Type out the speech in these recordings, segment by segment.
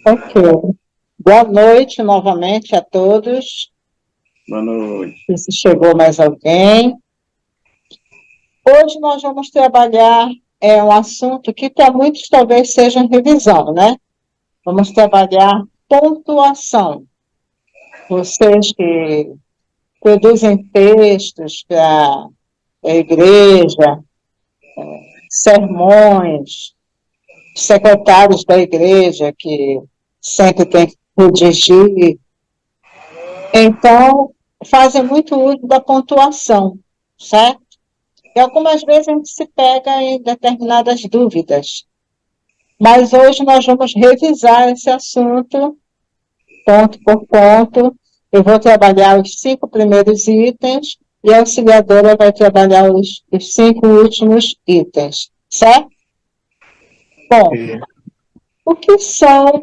Ok. Boa noite novamente a todos. Boa noite. Se chegou mais alguém. Hoje nós vamos trabalhar um assunto que para muitos talvez seja revisão, né? Vamos trabalhar pontuação. Vocês que produzem textos para a igreja, sermões, secretários da igreja que sempre tem que redigir. Então, fazem muito uso da pontuação, certo? E algumas vezes a gente se pega em determinadas dúvidas. Mas hoje nós vamos revisar esse assunto, ponto por ponto. Eu vou trabalhar os 5 primeiros itens e a auxiliadora vai trabalhar os 5 últimos itens, certo? Bom, o que são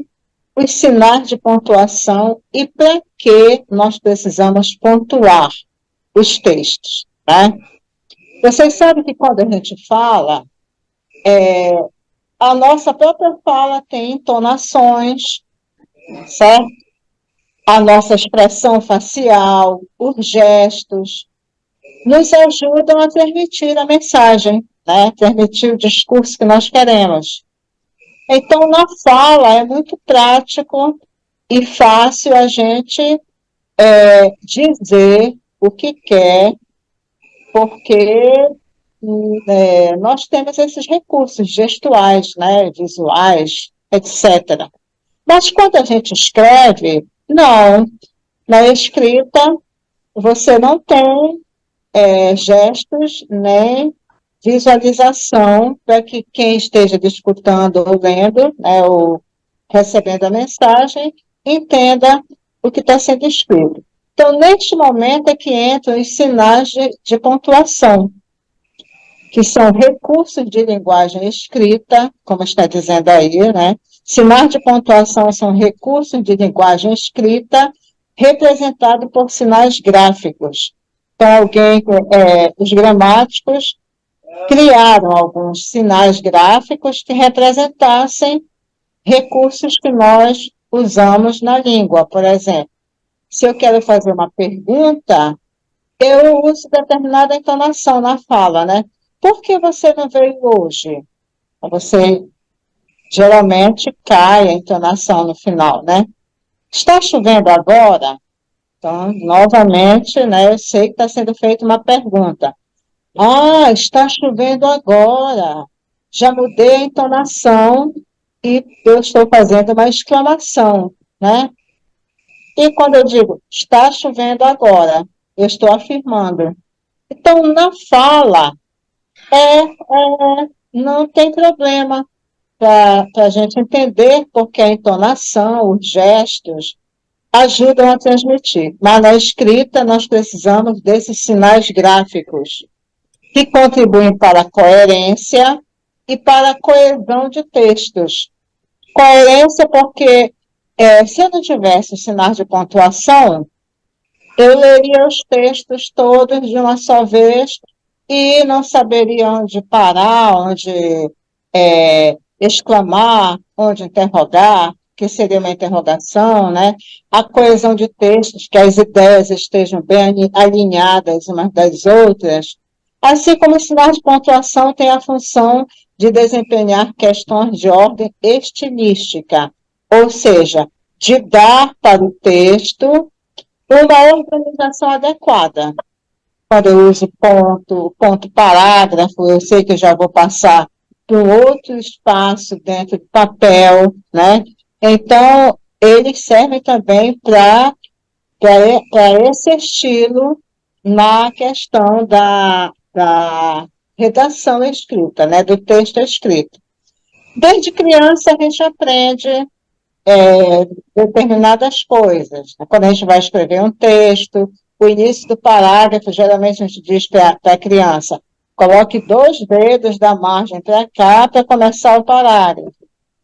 os sinais de pontuação e para que nós precisamos pontuar os textos, né? Vocês sabem que quando a gente fala, a nossa própria fala tem entonações, certo? A nossa expressão facial, os gestos, nos ajudam a transmitir a mensagem, né? Transmitir o discurso que nós queremos. Então, na fala é muito prático e fácil a gente dizer o que quer, porque nós temos esses recursos gestuais, né, visuais, etc. Mas quando a gente escreve, não. Na escrita, você não tem gestos nem visualização para que quem esteja escutando ou lendo, né, ou recebendo a mensagem, entenda o que está sendo escrito. Então, neste momento é que entram os sinais de pontuação, que são recursos de linguagem escrita, como está dizendo aí, né? Sinais de pontuação são recursos de linguagem escrita representados por sinais gráficos. Então, os gramáticos criaram alguns sinais gráficos que representassem recursos que nós usamos na língua. Por exemplo, se eu quero fazer uma pergunta, eu uso determinada entonação na fala, né? Por que você não veio hoje? Você geralmente cai a entonação no final, né? Está chovendo agora? Então, novamente, né, eu sei que está sendo feita uma pergunta. Ah, está chovendo agora. Já mudei a entonação e eu estou fazendo uma exclamação, né? E quando eu digo está chovendo agora, eu estou afirmando. Então, na fala, não tem problema para a gente entender porque a entonação, os gestos, ajudam a transmitir. Mas na escrita, nós precisamos desses sinais gráficos que contribuem para a coerência e para a coesão de textos. Coerência porque, se eu não tivesse sinais de pontuação, eu leria os textos todos de uma só vez e não saberia onde parar, onde exclamar, onde interrogar, que seria uma interrogação, né? A coesão de textos, que as ideias estejam bem alinhadas umas das outras, assim como o sinal de pontuação tem a função de desempenhar questões de ordem estilística, ou seja, de dar para o texto uma organização adequada. Quando eu uso ponto, ponto parágrafo, eu sei que eu já vou passar para um outro espaço dentro do papel, né? Então, eles servem também para esse estilo na questão da redação escrita, né? Do texto escrito. Desde criança a gente aprende determinadas coisas. Quando a gente vai escrever um texto, o início do parágrafo, geralmente a gente diz para a criança, coloque 2 dedos da margem para cá para começar o parágrafo.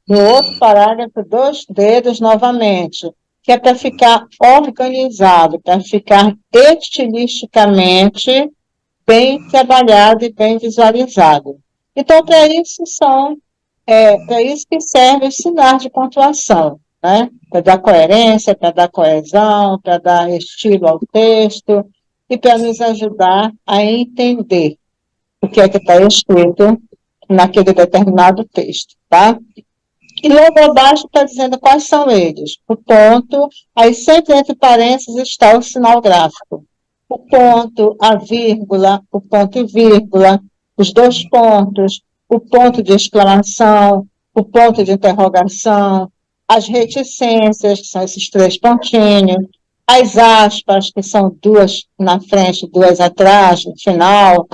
No outro parágrafo, 2 dedos novamente, que é para ficar organizado, para ficar estilisticamente bem trabalhado e bem visualizado. Então, para isso que serve o sinal de pontuação. né? Para dar coerência, para dar coesão, para dar estilo ao texto e para nos ajudar a entender o que é que está escrito naquele determinado texto, tá? E logo abaixo está dizendo quais são eles. O ponto, aí sempre entre parênteses está o sinal gráfico. O ponto, a vírgula, o ponto e vírgula, os dois pontos, o ponto de exclamação, o ponto de interrogação, as reticências, que são esses três pontinhos, as aspas, que são duas na frente, duas atrás, no final,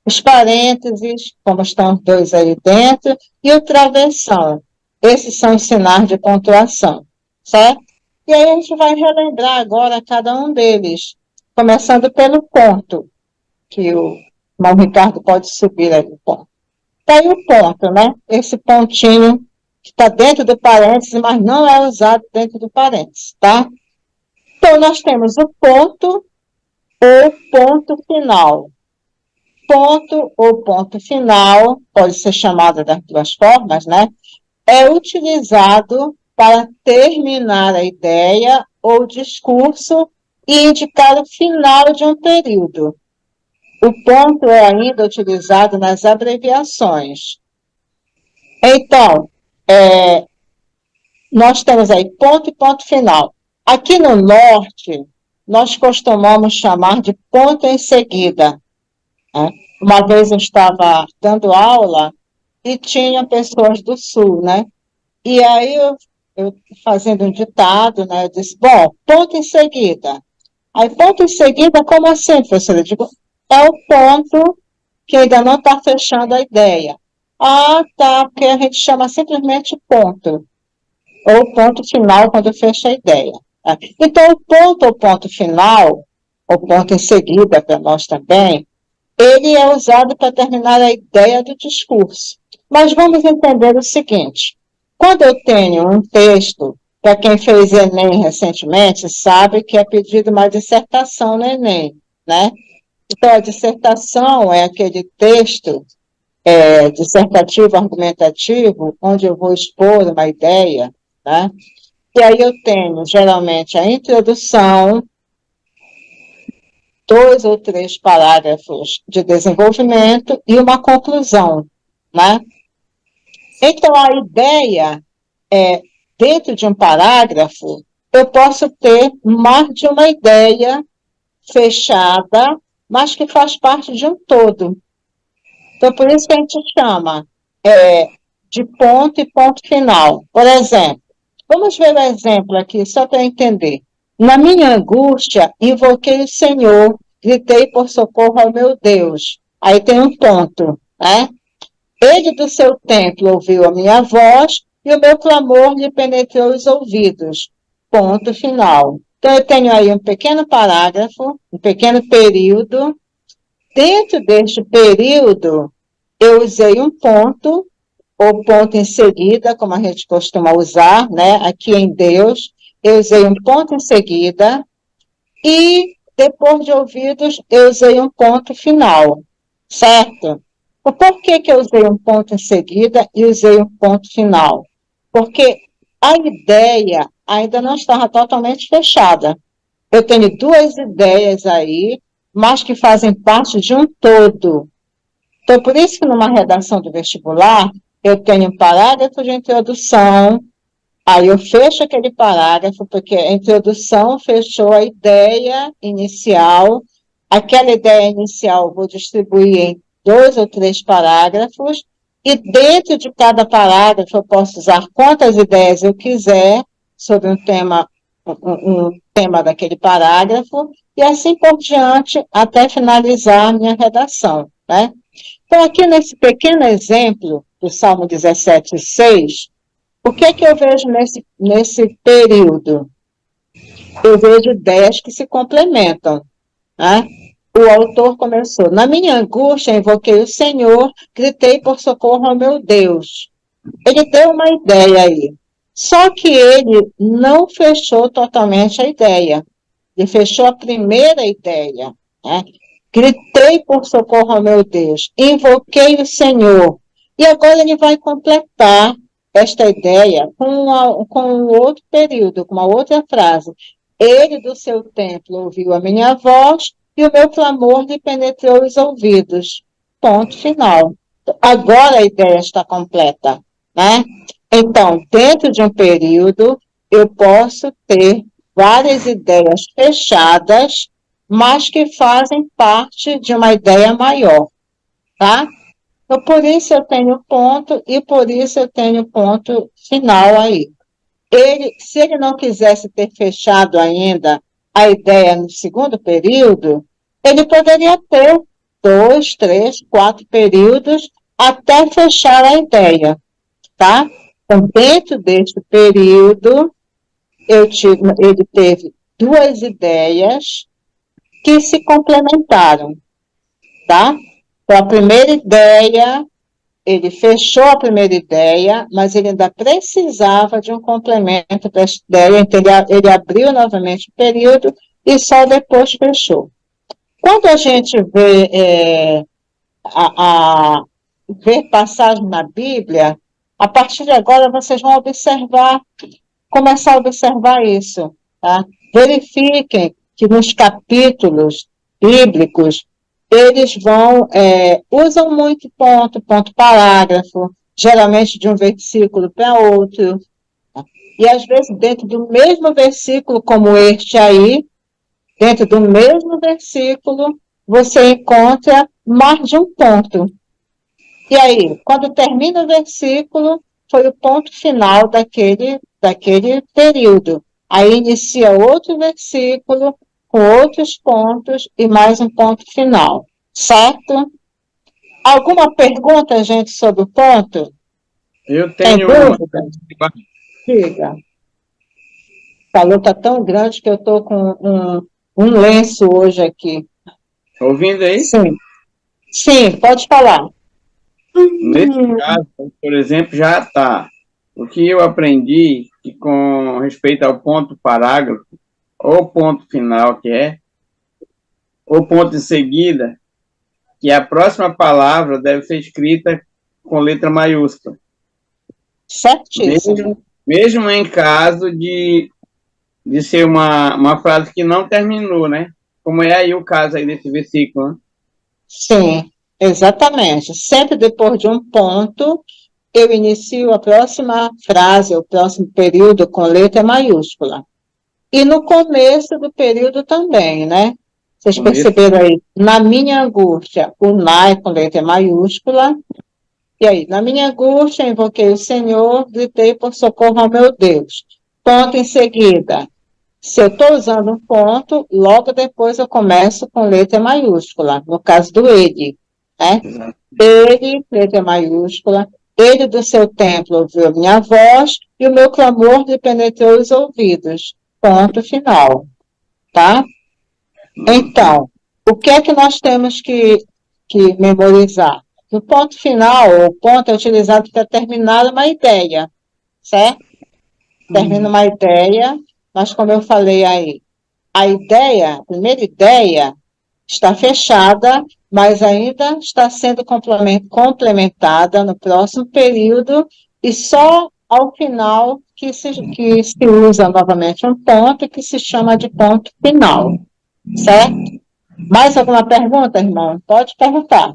os parênteses, como estão os dois aí dentro, e o travessão. Esses são os sinais de pontuação, certo? E aí a gente vai relembrar agora cada um deles, começando pelo ponto, que o irmão Ricardo pode subir aí o ponto. Está aí o ponto, né? Esse pontinho que está dentro do parênteses, mas não é usado dentro do parênteses, tá? Então, nós temos o ponto ou ponto final. Ponto ou ponto final, pode ser chamado das duas formas, né? É utilizado para terminar a ideia ou discurso e indicar o final de um período. O ponto é ainda utilizado nas abreviações. Então, nós temos aí ponto e ponto final. Aqui no norte, nós costumamos chamar de ponto em seguida. Né? Uma vez eu estava dando aula e tinha pessoas do sul, né? E aí eu fazendo um ditado, né? Eu disse, bom, ponto em seguida. Aí, ponto em seguida, como assim, professora? Eu digo, é o ponto que ainda não está fechando a ideia. Ah, tá, porque a gente chama simplesmente ponto. Ou ponto final quando fecha a ideia. Tá? Então, o ponto ou ponto final, ou ponto em seguida para nós também, ele é usado para terminar a ideia do discurso. Mas vamos entender o seguinte: quando eu tenho um texto, para quem fez Enem recentemente, sabe que é pedido uma dissertação no Enem, né? Então, a dissertação é aquele texto dissertativo, argumentativo, onde eu vou expor uma ideia, né? E aí eu tenho, geralmente, a introdução, 2 ou 3 parágrafos de desenvolvimento e uma conclusão, né? Então, a ideia é, dentro de um parágrafo, eu posso ter mais de uma ideia fechada, mas que faz parte de um todo. Então, por isso que a gente chama de ponto e ponto final. Por exemplo, vamos ver o exemplo aqui, só para entender. Na minha angústia, invoquei o Senhor, gritei por socorro ao meu Deus. Aí tem um ponto, né? Ele do seu templo ouviu a minha voz e o meu clamor lhe penetrou os ouvidos. Ponto final. Então, eu tenho aí um pequeno parágrafo, um pequeno período. Dentro deste período, eu usei um ponto, ou ponto em seguida, como a gente costuma usar, né? Aqui em Deus, eu usei um ponto em seguida, e depois de ouvidos, eu usei um ponto final, certo? O porquê que eu usei um ponto em seguida e usei um ponto final? Porque a ideia ainda não estava totalmente fechada. Eu tenho duas ideias aí, mas que fazem parte de um todo. Então, por isso que numa redação do vestibular, eu tenho um parágrafo de introdução, aí eu fecho aquele parágrafo, porque a introdução fechou a ideia inicial, aquela ideia inicial eu vou distribuir em 2 ou 3 parágrafos, e dentro de cada parágrafo eu posso usar quantas ideias eu quiser sobre um tema daquele parágrafo, e assim por diante, até finalizar a minha redação, né? Então, aqui nesse pequeno exemplo do Salmo 17:6, o que é que eu vejo nesse período? Eu vejo ideias que se complementam, né? O autor começou, na minha angústia invoquei o Senhor, gritei por socorro ao meu Deus. Ele deu uma ideia aí, só que ele não fechou totalmente a ideia, ele fechou a primeira ideia, né? Gritei por socorro ao meu Deus, invoquei o Senhor, e agora ele vai completar esta ideia com outro período, com uma outra frase. Ele do seu templo ouviu a minha voz e o meu clamor lhe penetrou os ouvidos. Ponto final. Agora a ideia está completa, né? Então, dentro de um período, eu posso ter várias ideias fechadas, mas que fazem parte de uma ideia maior, tá? Então, por isso eu tenho ponto e por isso eu tenho ponto final aí. Se ele não quisesse ter fechado ainda a ideia no segundo período, ele poderia ter 2, 3, 4 períodos até fechar a ideia, tá? Então, dentro deste período, ele teve duas ideias que se complementaram, tá? Então, a primeira ideia, ele fechou a primeira ideia, mas ele ainda precisava de um complemento dessa ideia, então ele abriu novamente o período e só depois fechou. Quando a gente vê passagem na Bíblia, a partir de agora vocês vão começar a observar isso, tá? Verifiquem que nos capítulos bíblicos eles usam muito ponto, parágrafo, geralmente de um versículo para outro, tá? E às vezes dentro do mesmo versículo, como este aí, dentro do mesmo versículo, você encontra mais de um ponto. E aí, quando termina o versículo, foi o ponto final daquele período. Aí inicia outro versículo, com outros pontos e mais um ponto final. Certo? Alguma pergunta, gente, sobre o ponto? Eu Tem tenho dúvida? Diga. O calor está tão grande que eu estou com um lenço hoje aqui. ouvindo aí? Sim. Sim, pode falar. Nesse caso, por exemplo, já está. O que eu aprendi que com respeito ao ponto parágrafo, ou ponto final, ou ponto de seguida, que a próxima palavra deve ser escrita com letra maiúscula. Certíssimo. Mesmo em caso de ser uma frase que não terminou, né? Como é aí o caso aí desse versículo, né? Sim, exatamente. Sempre depois de um ponto, eu inicio a próxima frase, o próximo período com letra maiúscula. E no começo do período também, né? Vocês perceberam aí, na minha angústia, o nai com letra maiúscula. E aí, na minha angústia, invoquei o Senhor, gritei por socorro ao meu Deus. Ponto em seguida. Se eu estou usando um ponto, logo depois eu começo com letra maiúscula, no caso do ele, né? Ele, letra maiúscula, ele do seu templo ouviu minha voz e o meu clamor lhe penetrou os ouvidos. Ponto final, tá? Então, o que é que nós temos que memorizar? O ponto final, o ponto é utilizado para terminar uma ideia, certo? Termina uma ideia, mas como eu falei aí, a primeira ideia, está fechada, mas ainda está sendo complementada no próximo período e só ao final que se usa novamente um ponto que se chama de ponto final, certo? Mais alguma pergunta, irmão? Pode perguntar.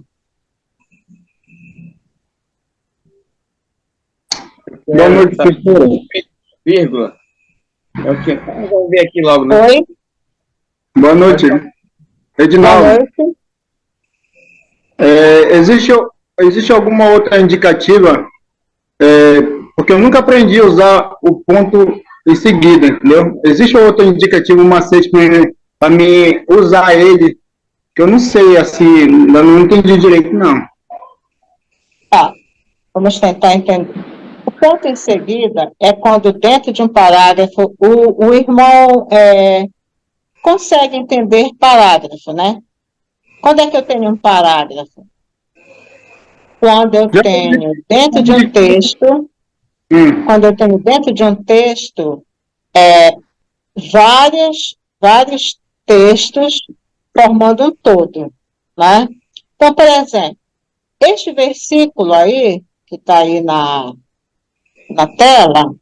Boa noite, professora. Vírgula. Vamos ver aqui logo, né? Oi? Boa noite, Edinaldo. Boa noite. Existe alguma outra indicativa? Porque eu nunca aprendi a usar o ponto em seguida, entendeu? Existe outra indicativa, um macete para mim usar ele, que eu não sei, assim, eu não entendi direito, não. Tá, vamos tentar entender. O ponto em seguida é quando dentro de um parágrafo o irmão consegue entender parágrafo, né? Quando é que eu tenho um parágrafo? Quando eu tenho dentro de um texto, vários textos formando um todo, né? Então, por exemplo, este versículo aí, que está aí na tela,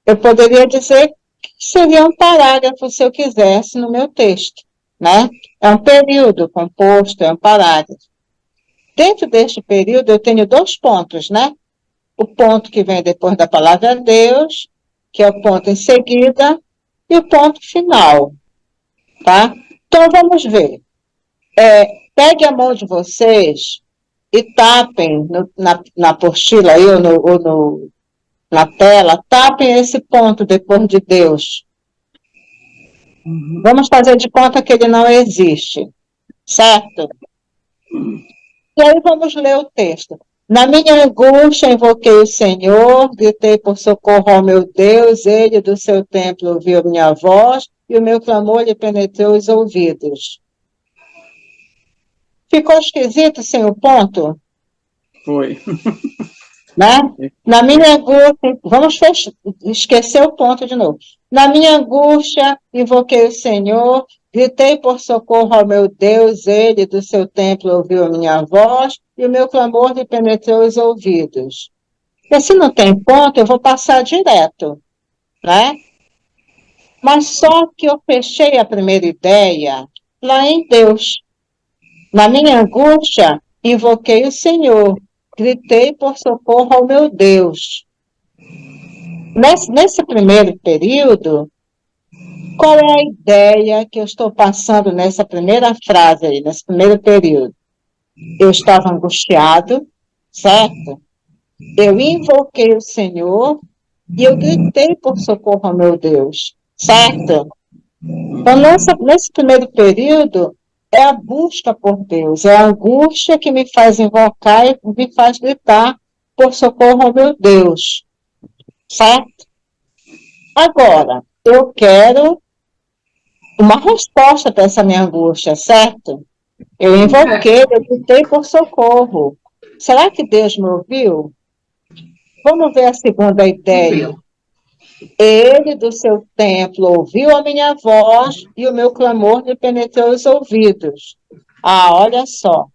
eu poderia dizer que seria um parágrafo, se eu quisesse, no meu texto, né? É um período composto, é um parágrafo. Dentro deste período, eu tenho 2 pontos, né? O ponto que vem depois da palavra de Deus, que é o ponto em seguida, e o ponto final, tá? Então, vamos ver. Pegue a mão de vocês e tapem na apostila aí, na tela, tapem esse ponto depois de Deus. Vamos fazer de conta que ele não existe, certo? E aí vamos ler o texto. Na minha angústia invoquei o Senhor, gritei por socorro ao meu Deus, ele do seu templo ouviu minha voz, e o meu clamor lhe penetrou os ouvidos. Ficou esquisito sem o ponto? Foi. Né? Na minha angústia, esquecer o ponto de novo. Na minha angústia, invoquei o Senhor, gritei por socorro ao meu Deus, ele do seu templo ouviu a minha voz, e o meu clamor lhe penetrou os ouvidos. E se não tem ponto, eu vou passar direto, né? Mas só que eu fechei a primeira ideia lá em Deus. Na minha angústia, invoquei o Senhor, gritei por socorro ao meu Deus. Nesse primeiro período, qual é a ideia que eu estou passando nessa primeira frase aí, nesse primeiro período? Eu estava angustiado, certo? Eu invoquei o Senhor e eu gritei por socorro ao meu Deus, certo? Então, nesse primeiro período, é a busca por Deus, é a angústia que me faz invocar e me faz gritar por socorro ao meu Deus, certo? Agora, eu quero uma resposta para essa minha angústia, certo? Eu invoquei, eu gritei por socorro. Será que Deus me ouviu? Vamos ver a segunda ideia. Ele do seu templo ouviu a minha voz e o meu clamor lhe penetrou os ouvidos. Ah, olha só,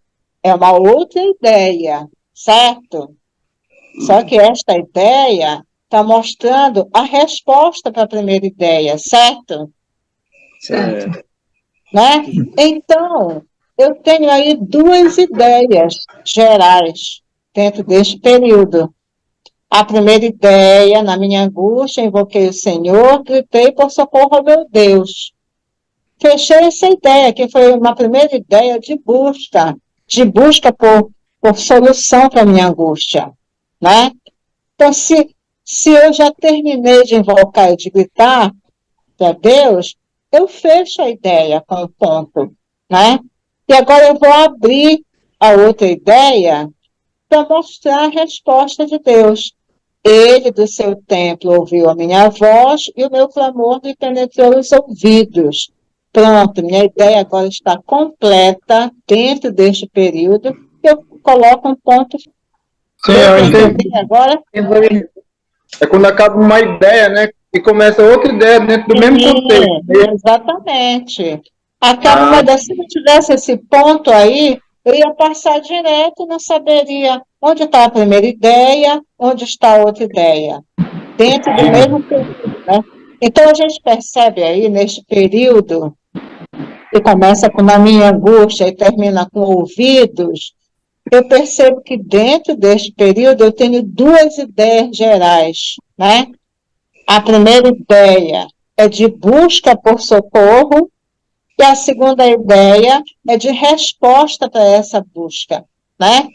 é uma outra ideia, certo? Só que esta ideia está mostrando a resposta para a primeira ideia, certo? Certo. Né? Então, eu tenho aí 2 ideias gerais dentro deste período. A primeira ideia, na minha angústia, invoquei o Senhor, gritei por socorro ao meu Deus. Fechei essa ideia, que foi uma primeira ideia de busca por solução para a minha angústia, né? Então, se eu já terminei de invocar e de gritar para Deus, eu fecho a ideia com o ponto, né? E agora eu vou abrir a outra ideia para mostrar a resposta de Deus. Ele do seu templo ouviu a minha voz e o meu clamor lhe penetrou os ouvidos. Pronto, minha ideia agora está completa dentro deste período. Eu coloco um ponto. Sim, eu entendi. Agora, É quando acaba uma ideia, né? E começa outra ideia dentro do mesmo contexto. exatamente. Acaba uma ideia. Se não tivesse esse ponto aí, eu ia passar direto e não saberia onde está a primeira ideia, onde está a outra ideia. Dentro do mesmo período, né? Então, a gente percebe aí, neste período, que começa com a minha angústia e termina com ouvidos, eu percebo que dentro deste período eu tenho 2 ideias gerais, né? A primeira ideia é de busca por socorro e a segunda ideia é de resposta para essa busca, né?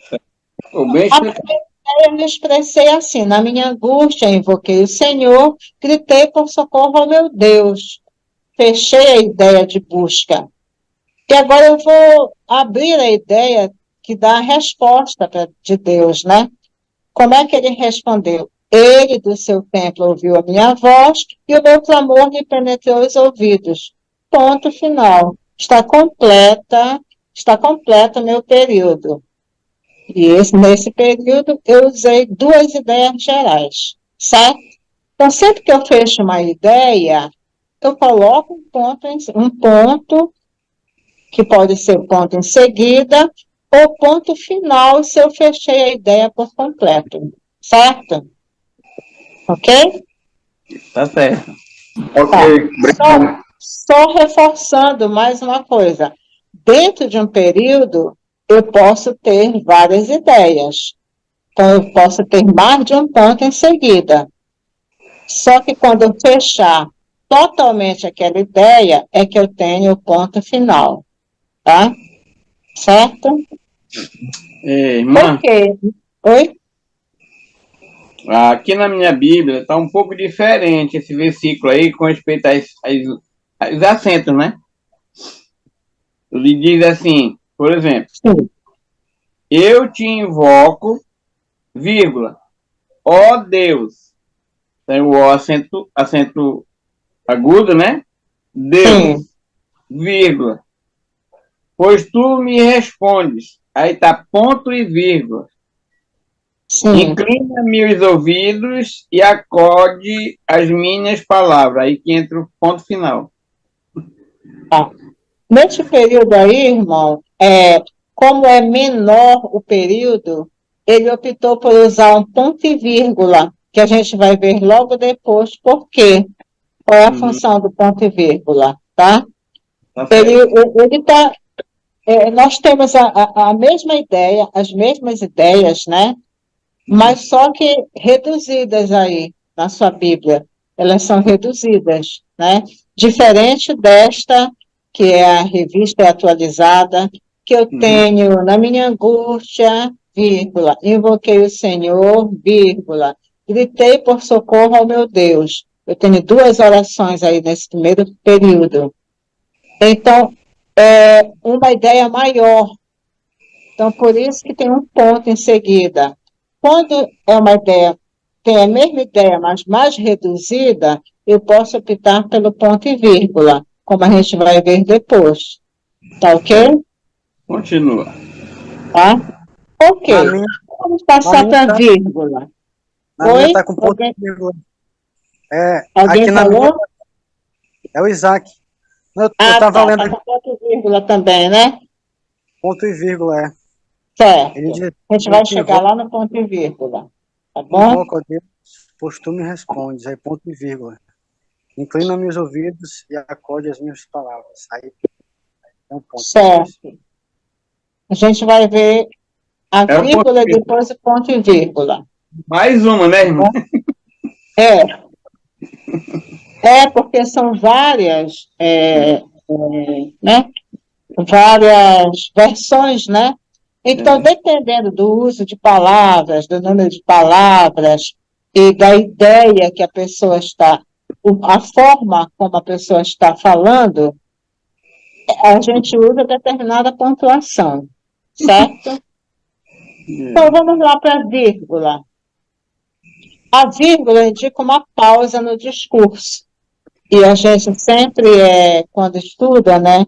Eu me expressei assim, na minha angústia, invoquei o Senhor, gritei por socorro ao meu Deus. Fechei a ideia de busca. E agora eu vou abrir a ideia que dá a resposta de Deus, né? Como é que ele respondeu? Ele do seu templo ouviu a minha voz e o meu clamor lhe penetrou os ouvidos. Ponto final. Está completo o meu período. E nesse período eu usei 2 ideias gerais, certo? Então, sempre que eu fecho uma ideia, eu coloco um ponto que pode ser ponto em seguida, ou ponto final, se eu fechei a ideia por completo, certo? Ok? Tá certo. Ok, obrigado. Só reforçando mais uma coisa. Dentro de um período, eu posso ter várias ideias. Então, eu posso ter mais de um ponto em seguida. Só que quando eu fechar totalmente aquela ideia, é que eu tenho o ponto final. Tá? Certo? Irmã, Ok. Oi? aqui na minha Bíblia está um pouco diferente esse versículo aí com respeito aos acentos, né? Ele diz assim, por exemplo, Sim. eu te invoco, vírgula, ó Deus. Tem o ó acento agudo, né? Deus, Sim. vírgula. Pois tu me respondes. Aí tá ponto e vírgula. Sim. Inclina-me os ouvidos e acode as minhas palavras. Aí que entra o ponto final. Tá. Nesse período aí, irmão, como é menor o período, ele optou por usar um ponto e vírgula, que a gente vai ver logo depois por quê. Qual é a função do ponto e vírgula, tá? Tá Ele, certo. ele tá, nós temos a mesma ideia, as mesmas ideias, né? Mas só que reduzidas aí na sua Bíblia. Elas são reduzidas, né? Diferente desta, que é a revista atualizada, que eu tenho na minha angústia, vírgula, invoquei o Senhor, vírgula, gritei por socorro ao meu Deus. Eu tenho duas orações aí nesse primeiro período. Então, é uma ideia maior. Então, por isso que tem um ponto em seguida. Quando é uma ideia, tem a mesma ideia, mas mais reduzida, eu posso optar pelo ponto e vírgula, como a gente vai ver depois. Tá ok? Continua. Tá? Na Ok. minha, Vamos na passar minha para tá, vírgula. na minha Oi? tá com ponto e vírgula. Aqui Alguém na minha falou? é o Isaac. Eu Ah, tava tá. lendo Tá aqui, com ponto e vírgula também, né? ponto e vírgula, é. Ele Certo. diz, A gente eu vai te chegar lá no ponto e vírgula. Tá bom? invoco a Deus, pois tu me respondes, aí ponto e vírgula. Inclina meus ouvidos e acorde as minhas palavras. Aí tem um ponto depois. Certo. A gente vai ver a É o ponto vírgula e final. depois o ponto e vírgula. Mais uma, né, irmã? É, porque são várias, né, várias versões, né? Então, dependendo do uso de palavras, do número de palavras e da ideia que a pessoa está, a forma como a pessoa está falando, a gente usa determinada pontuação, certo? Então, vamos lá para a vírgula. A vírgula indica uma pausa no discurso. E a gente sempre, quando estuda, né,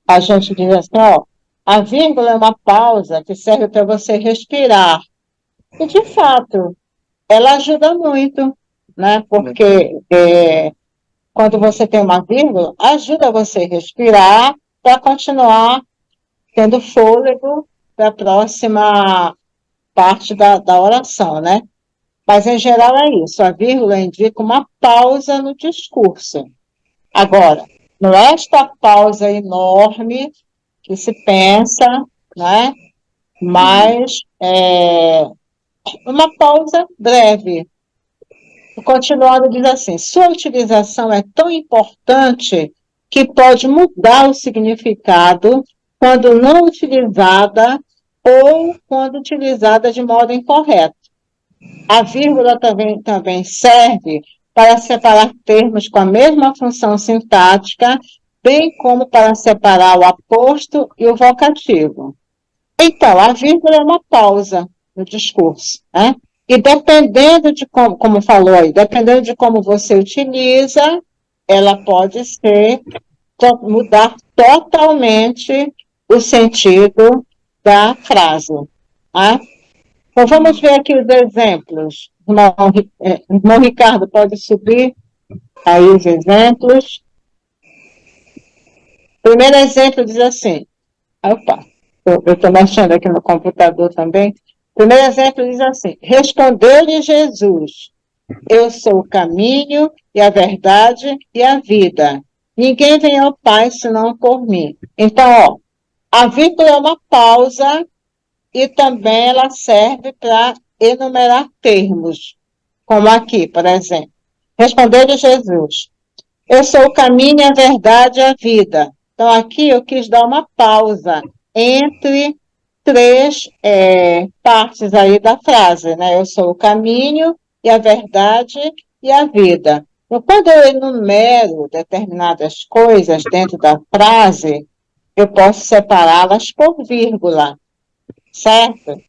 a gente diz assim, ó, a vírgula é uma pausa que serve para você respirar. E, de fato, ela ajuda muito, né, porque quando você tem uma vírgula, ajuda você a respirar para continuar tendo fôlego para a próxima parte da oração, né? Mas, em geral, é isso. A vírgula indica uma pausa no discurso. Agora, não é esta pausa enorme que se pensa, né? Mas uma pausa breve. O continuado diz assim: sua utilização é tão importante que pode mudar o significado quando não utilizada ou quando utilizada de modo incorreto. A vírgula também serve para separar termos com a mesma função sintática, bem como para separar o aposto e o vocativo. Então, a vírgula é uma pausa no discurso, né? E dependendo de como falou aí, dependendo de como você utiliza, ela pode mudar totalmente o sentido da frase, né? Então, vamos ver aqui os exemplos. Irmão Ricardo, pode subir aí os exemplos. Primeiro exemplo diz assim, opa, eu estou mexendo aqui no computador também. Primeiro exemplo diz assim, respondeu-lhe Jesus, Eu sou o caminho e a verdade e a vida. Ninguém vem ao Pai senão por mim. Então, ó, a vírgula é uma pausa e também ela serve para enumerar termos, como aqui, por exemplo. Respondeu-lhe Jesus: eu sou o caminho, a verdade e a vida. Então, aqui eu quis dar uma pausa entre três partes aí da frase, né? Eu sou o caminho e a verdade e a vida. Então, quando eu enumero determinadas coisas dentro da frase, eu posso separá-las por vírgula, certo?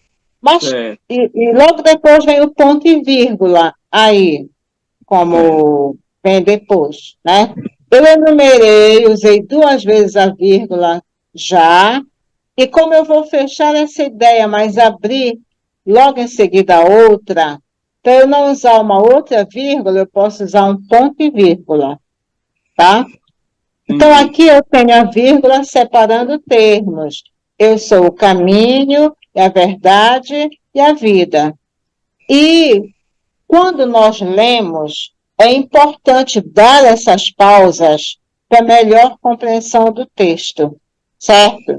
Mas, Certo. e logo depois vem o ponto e vírgula aí, como vem depois, né? Eu enumerei, usei 2 vezes a vírgula já, e como eu vou fechar essa ideia, mas abrir logo em seguida a outra, para eu não usar uma outra vírgula, eu posso usar um ponto e vírgula, tá? Então, aqui eu tenho a vírgula separando termos. Eu sou o caminho, a verdade e a vida. E quando nós lemos, é importante dar essas pausas para melhor compreensão do texto, certo?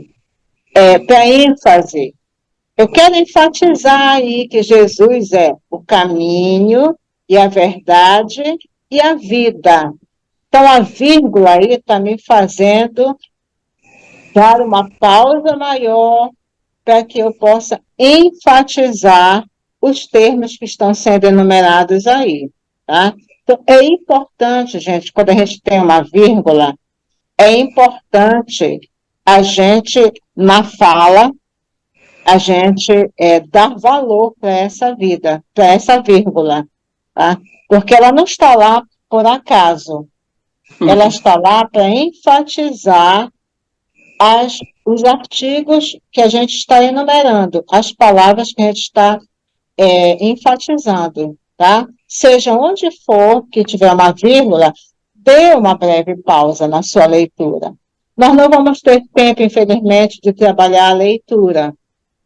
Para ênfase. Eu quero enfatizar aí que Jesus é o caminho e a verdade e a vida. Então, a vírgula aí está me fazendo dar uma pausa maior para que eu possa enfatizar os termos que estão sendo enumerados aí, tá? Então, é importante, gente, quando a gente tem uma vírgula, é importante a gente, na fala, a gente dar valor para essa vida, para essa vírgula, tá? Porque ela não está lá por acaso, ela está lá para enfatizar os artigos que a gente está enumerando, as palavras que a gente está enfatizando, tá? Seja onde for que tiver uma vírgula, dê uma breve pausa na sua leitura. Nós não vamos ter tempo, infelizmente, de trabalhar a leitura,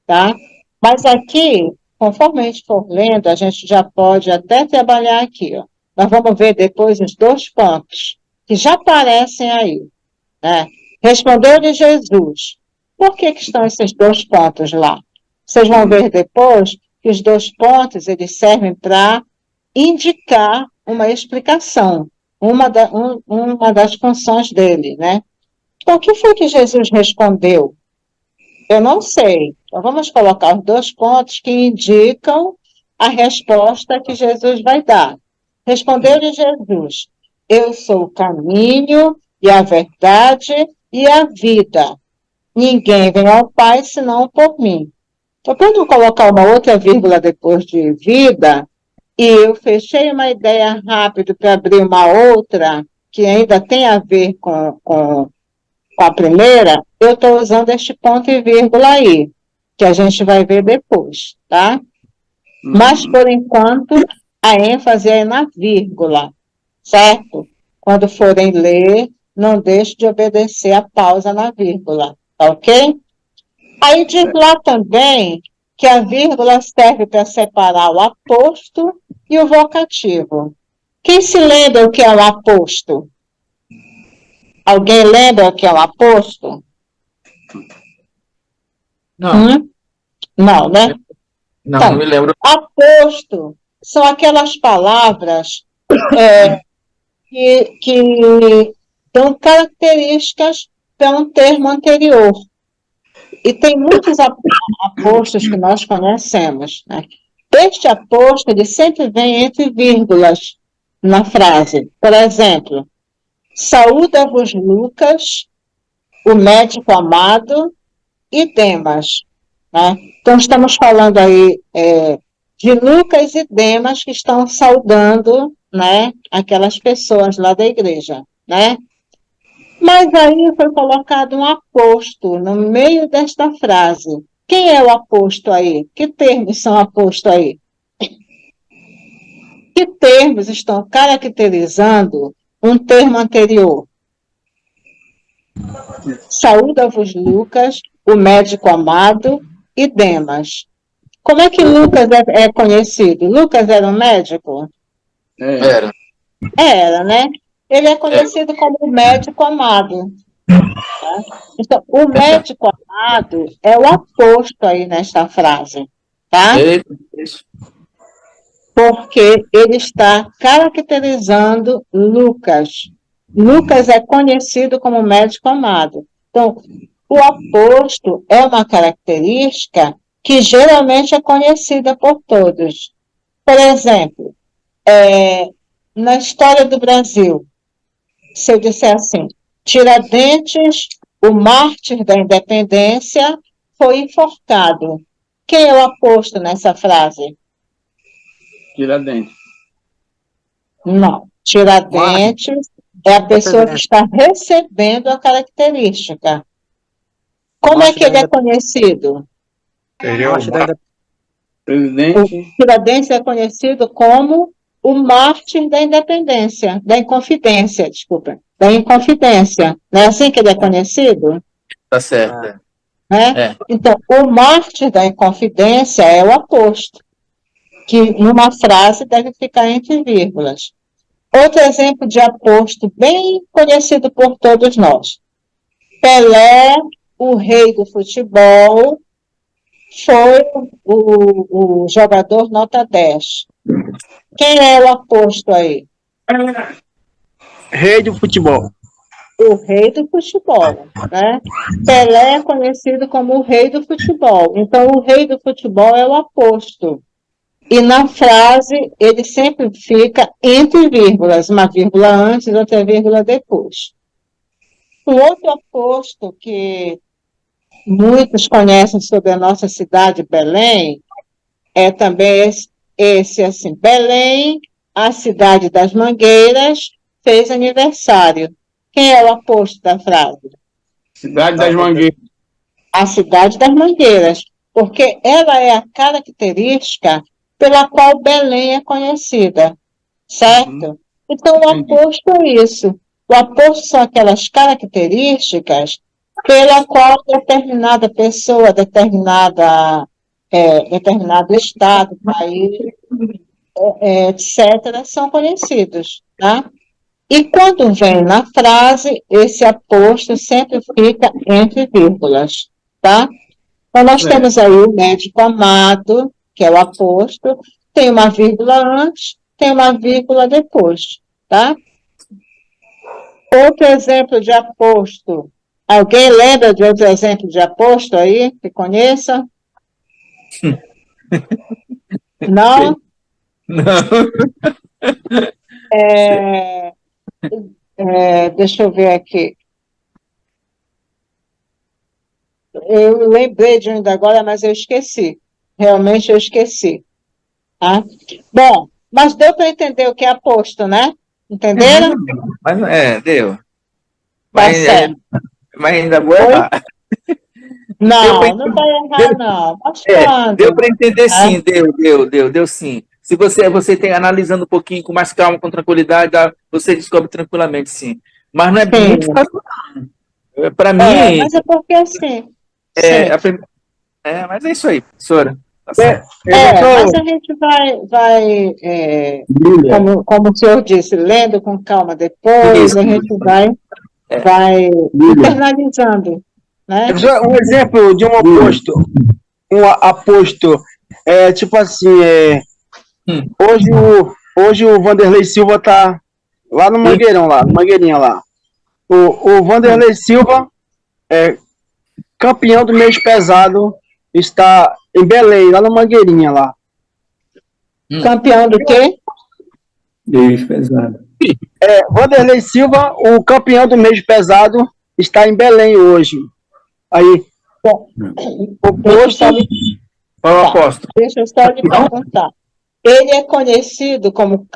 tá? Mas aqui, conforme a gente for lendo, a gente já pode até trabalhar aqui, ó. Nós vamos ver depois os 2 pontos, que já aparecem aí, né? Respondeu-lhe Jesus. Por que estão esses 2 pontos lá? Vocês vão ver depois que os 2 pontos eles servem para indicar uma explicação, uma das funções dele, né? Então, o que foi que Jesus respondeu? Eu não sei. Então, vamos colocar os 2 pontos que indicam a resposta que Jesus vai dar. Respondeu-lhe Jesus: eu sou o caminho e a verdade e a vida. Ninguém vem ao Pai senão por mim. Então, quando eu colocar uma outra vírgula depois de vida, e eu fechei uma ideia rápido para abrir uma outra, que ainda tem a ver com a primeira, eu estou usando este ponto e vírgula aí, que a gente vai ver depois, tá? Mas, por enquanto, a ênfase é na vírgula, certo? Quando forem ler, não deixe de obedecer a pausa na vírgula, tá ok? Aí diz lá também que a vírgula serve para separar o aposto e o vocativo. Quem se lembra o que é o aposto? Alguém lembra o que é o aposto? Não, Não, né? não, Então, não me lembro. aposto são aquelas palavras que dão características para um termo anterior. E tem muitos apostos que nós conhecemos, né? Este aposto, ele sempre vem entre vírgulas na frase. Por exemplo, saúda-vos Lucas, o médico amado, e Demas, né? Então, estamos falando aí de Lucas e Demas que estão saudando, né, aquelas pessoas lá da igreja, né? Mas aí foi colocado um aposto no meio desta frase. Quem é o aposto aí? Que termos são aposto aí? Que termos estão caracterizando um termo anterior? Saúda-vos Lucas, o médico amado, e Demas. Como é que Lucas é conhecido? Lucas era um médico? Era. Era, né? Ele é conhecido como o médico amado. Tá? Então, o médico amado é o aposto aí nesta frase, tá? Eita, isso. Porque ele está caracterizando Lucas. Lucas é conhecido como médico amado. Então, o aposto é uma característica que geralmente é conhecida por todos. Por exemplo, na história do Brasil, se eu disser assim, Tiradentes, o mártir da independência, foi enforcado. Quem é o aposto nessa frase? Tiradentes. Não. Tiradentes é a pessoa que está recebendo a característica. Como é que ele é conhecido? Mártir da Independência. Presidente. Tiradentes é conhecido como o mártir da independência, da Inconfidência, desculpa, da Inconfidência. Não é assim que ele é conhecido? Tá certo. Né? É. Então, o mártir da Inconfidência é o aposto, que numa frase deve ficar entre vírgulas. Outro exemplo de aposto bem conhecido por todos nós. Pelé, o rei do futebol, foi o jogador nota 10. Quem é o aposto aí? Rei do futebol. O rei do futebol, né? Pelé é conhecido como o rei do futebol. Então, o rei do futebol é o aposto. E na frase, ele sempre fica entre vírgulas, uma vírgula antes, outra vírgula depois. Um outro aposto que muitos conhecem sobre a nossa cidade, Belém, é também esse assim, Belém, a cidade das mangueiras, fez aniversário. Quem é o aposto da frase? Cidade das Mangueiras. A cidade das mangueiras, porque ela é a característica pela qual Belém é conhecida, certo? Então, o aposto é isso. O aposto são aquelas características pela qual determinada pessoa, determinado estado, país, etc., são conhecidos, tá? E quando vem na frase, esse aposto sempre fica entre vírgulas, tá? Então, nós temos aí o médico amado, que é o aposto, tem uma vírgula antes, tem uma vírgula depois, tá? Outro exemplo de aposto. Alguém lembra de outro exemplo de aposto aí, que conheça? Não? Não. Deixa eu ver aqui. Eu lembrei de um ainda agora, mas eu esqueci. Realmente eu esqueci. Tá? Bom, mas deu para entender o que é aposto, né? Entenderam? Mas deu. Tá Mas, certo. mas ainda vou errar. Não, não vai errar, não. Mas quando? Deu para entender Tá? sim, deu sim. Se você tem analisando um pouquinho com mais calma, com tranquilidade, você descobre tranquilamente, sim. Mas não é Sim. muito fácil, não. Para mim, Mas é porque assim. mas é isso aí, professora. Tá certo. Mas a gente vai como o senhor disse, lendo com calma depois, Isso. a gente vai internalizando, né? Um exemplo de um aposto. Um aposto. Tipo assim, hoje o Vanderlei Silva tá lá no Mangueirão, lá, no Mangueirinha lá. O Vanderlei Silva é campeão do mês pesado, está em Belém, lá no Mangueirinha lá. Campeão do quê? Mês pesado. Vanderlei Silva, o campeão do mês pesado, está em Belém hoje. Aí, o posto. Qual eu aposto? Deixa eu só lhe perguntar. Ele é conhecido como,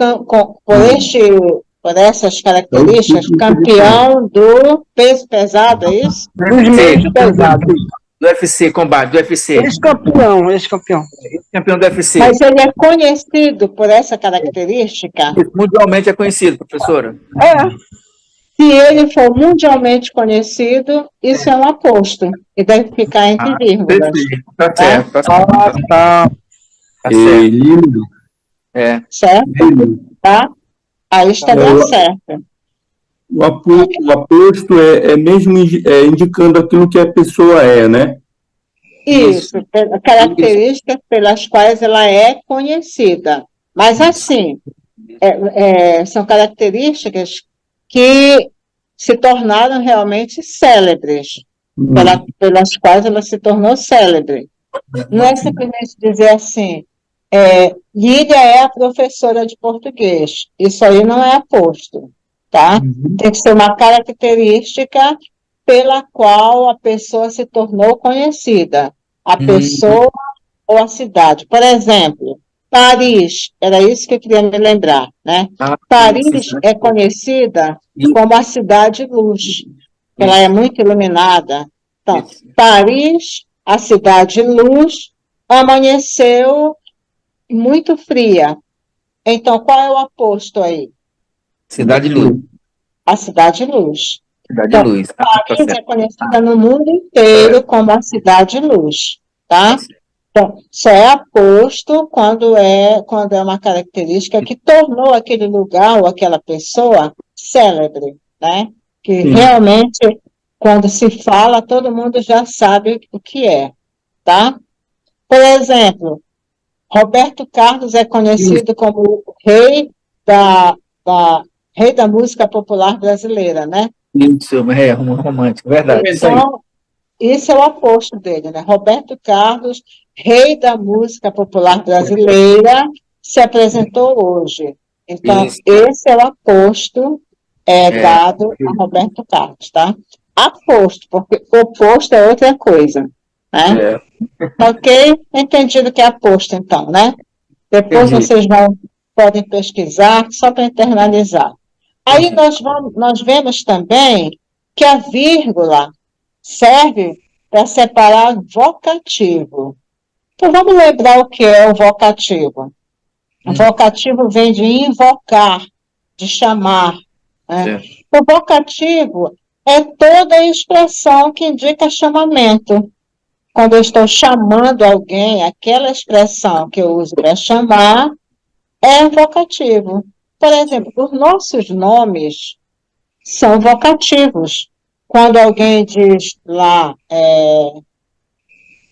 por essas características, campeão do peso pesado, é isso? Dos meios pesados. Do UFC, combate, do UFC. Ex-campeão. Campeão do UFC. Mas ele é conhecido por essa característica? Mundialmente é conhecido, professora. Se ele for mundialmente conhecido, isso é um aposto. E deve ficar entre vírgulas. Tá certo, tá certo. Tá. Tá certo. Certo? tá? Aí estaria certo. O aposto é mesmo indicando aquilo que a pessoa é, né? Isso, características pelas quais ela é conhecida. Mas, assim, são características que se tornaram realmente célebres, pelas quais ela se tornou célebre. Não é simplesmente dizer assim, Lídia é a professora de português. Isso aí não é aposto, tá? Tem que ser uma característica pela qual a pessoa se tornou conhecida. A pessoa ou a cidade. Por exemplo, Paris, era isso que eu queria me lembrar, né? Paris é conhecida como a cidade-luz. Ela é muito iluminada. Então, Paris, a cidade-luz, amanheceu muito fria. Então, qual é o aposto aí? Cidade Luz. A cidade-luz. Cidade Então, Luz. Paris é conhecida no mundo inteiro como a cidade-luz, tá? Então, só é aposto quando é uma característica que tornou aquele lugar ou aquela pessoa célebre, né? Que realmente, quando se fala, todo mundo já sabe o que é, tá? Por exemplo, Roberto Carlos é conhecido como o rei rei da música popular brasileira, né? Isso, romântico, verdade. Então, isso é o aposto dele, né? Roberto Carlos, rei da música popular brasileira, se apresentou hoje. Então, esse é o aposto dado a Roberto Carlos, tá? Aposto, porque oposto é outra coisa, né? Ok? Entendido o que é aposto, então, né? Depois vocês podem pesquisar, só para internalizar. Aí nós vemos também que a vírgula serve para separar vocativo. Então, vamos lembrar o que é o vocativo. O vocativo vem de invocar, de chamar, né? O vocativo é toda a expressão que indica chamamento. Quando eu estou chamando alguém, aquela expressão que eu uso para chamar é vocativo. Por exemplo, os nossos nomes são vocativos. Quando alguém diz lá,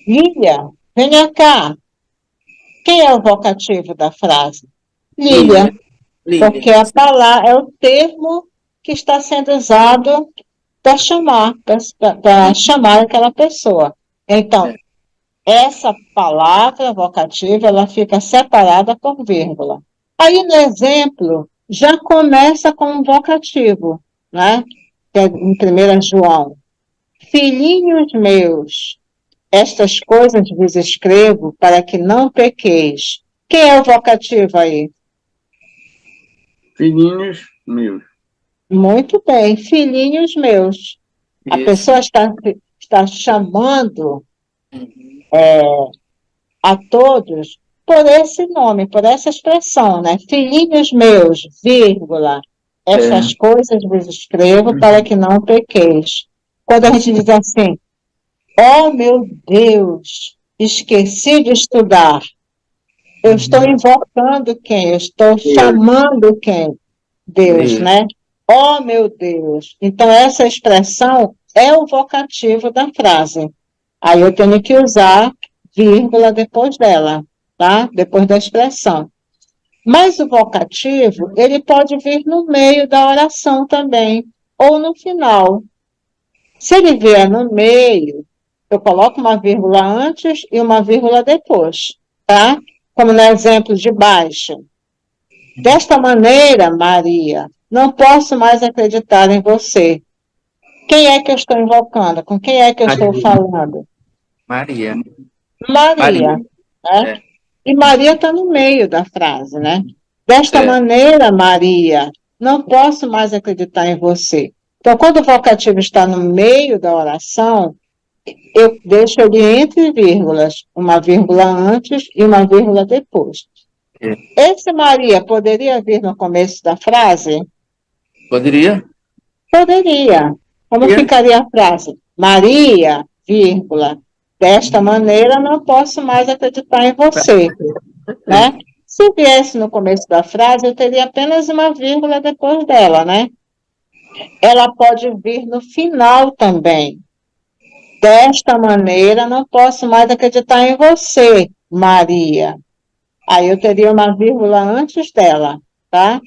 Lília, venha cá. Quem é o vocativo da frase? Lília. Porque a palavra é o termo que está sendo usado para chamar aquela pessoa. Então, essa palavra vocativa, ela fica separada por vírgula. Aí, no exemplo, já começa com um vocativo, né? Que é em 1 João. Filhinhos meus, estas coisas vos escrevo para que não pequeis. Quem é o vocativo aí? Filhinhos meus. Muito bem, filhinhos meus. A pessoa está chamando a todos por esse nome, por essa expressão, né? Filhinhos meus, vírgula, essas coisas vos escrevo para que não pequeis. Quando a gente diz assim, oh meu Deus, esqueci de estudar, eu estou invocando quem? Eu estou chamando quem? Deus, né? Oh meu Deus. Então essa expressão é o vocativo da frase. Aí eu tenho que usar vírgula depois dela, tá? Depois da expressão. Mas o vocativo, ele pode vir no meio da oração também, ou no final. Se ele vier no meio, eu coloco uma vírgula antes e uma vírgula depois, tá? Como no exemplo de baixo. Desta maneira, Maria, não posso mais acreditar em você. Quem é que eu estou invocando? Com quem é que eu estou falando? Maria. Maria. Né? E Maria está no meio da frase, né? Desta maneira, Maria, não posso mais acreditar em você. Então, quando o vocativo está no meio da oração, eu deixo ele entre vírgulas, uma vírgula antes e uma vírgula depois. Esse Maria poderia vir no começo da frase? Poderia? Poderia. Como ficaria a frase? Maria, vírgula, desta maneira não posso mais acreditar em você. Né? Se viesse no começo da frase, eu teria apenas uma vírgula depois dela, né? Ela pode vir no final também. Desta maneira, não posso mais acreditar em você, Maria. Aí eu teria uma vírgula antes dela, tá?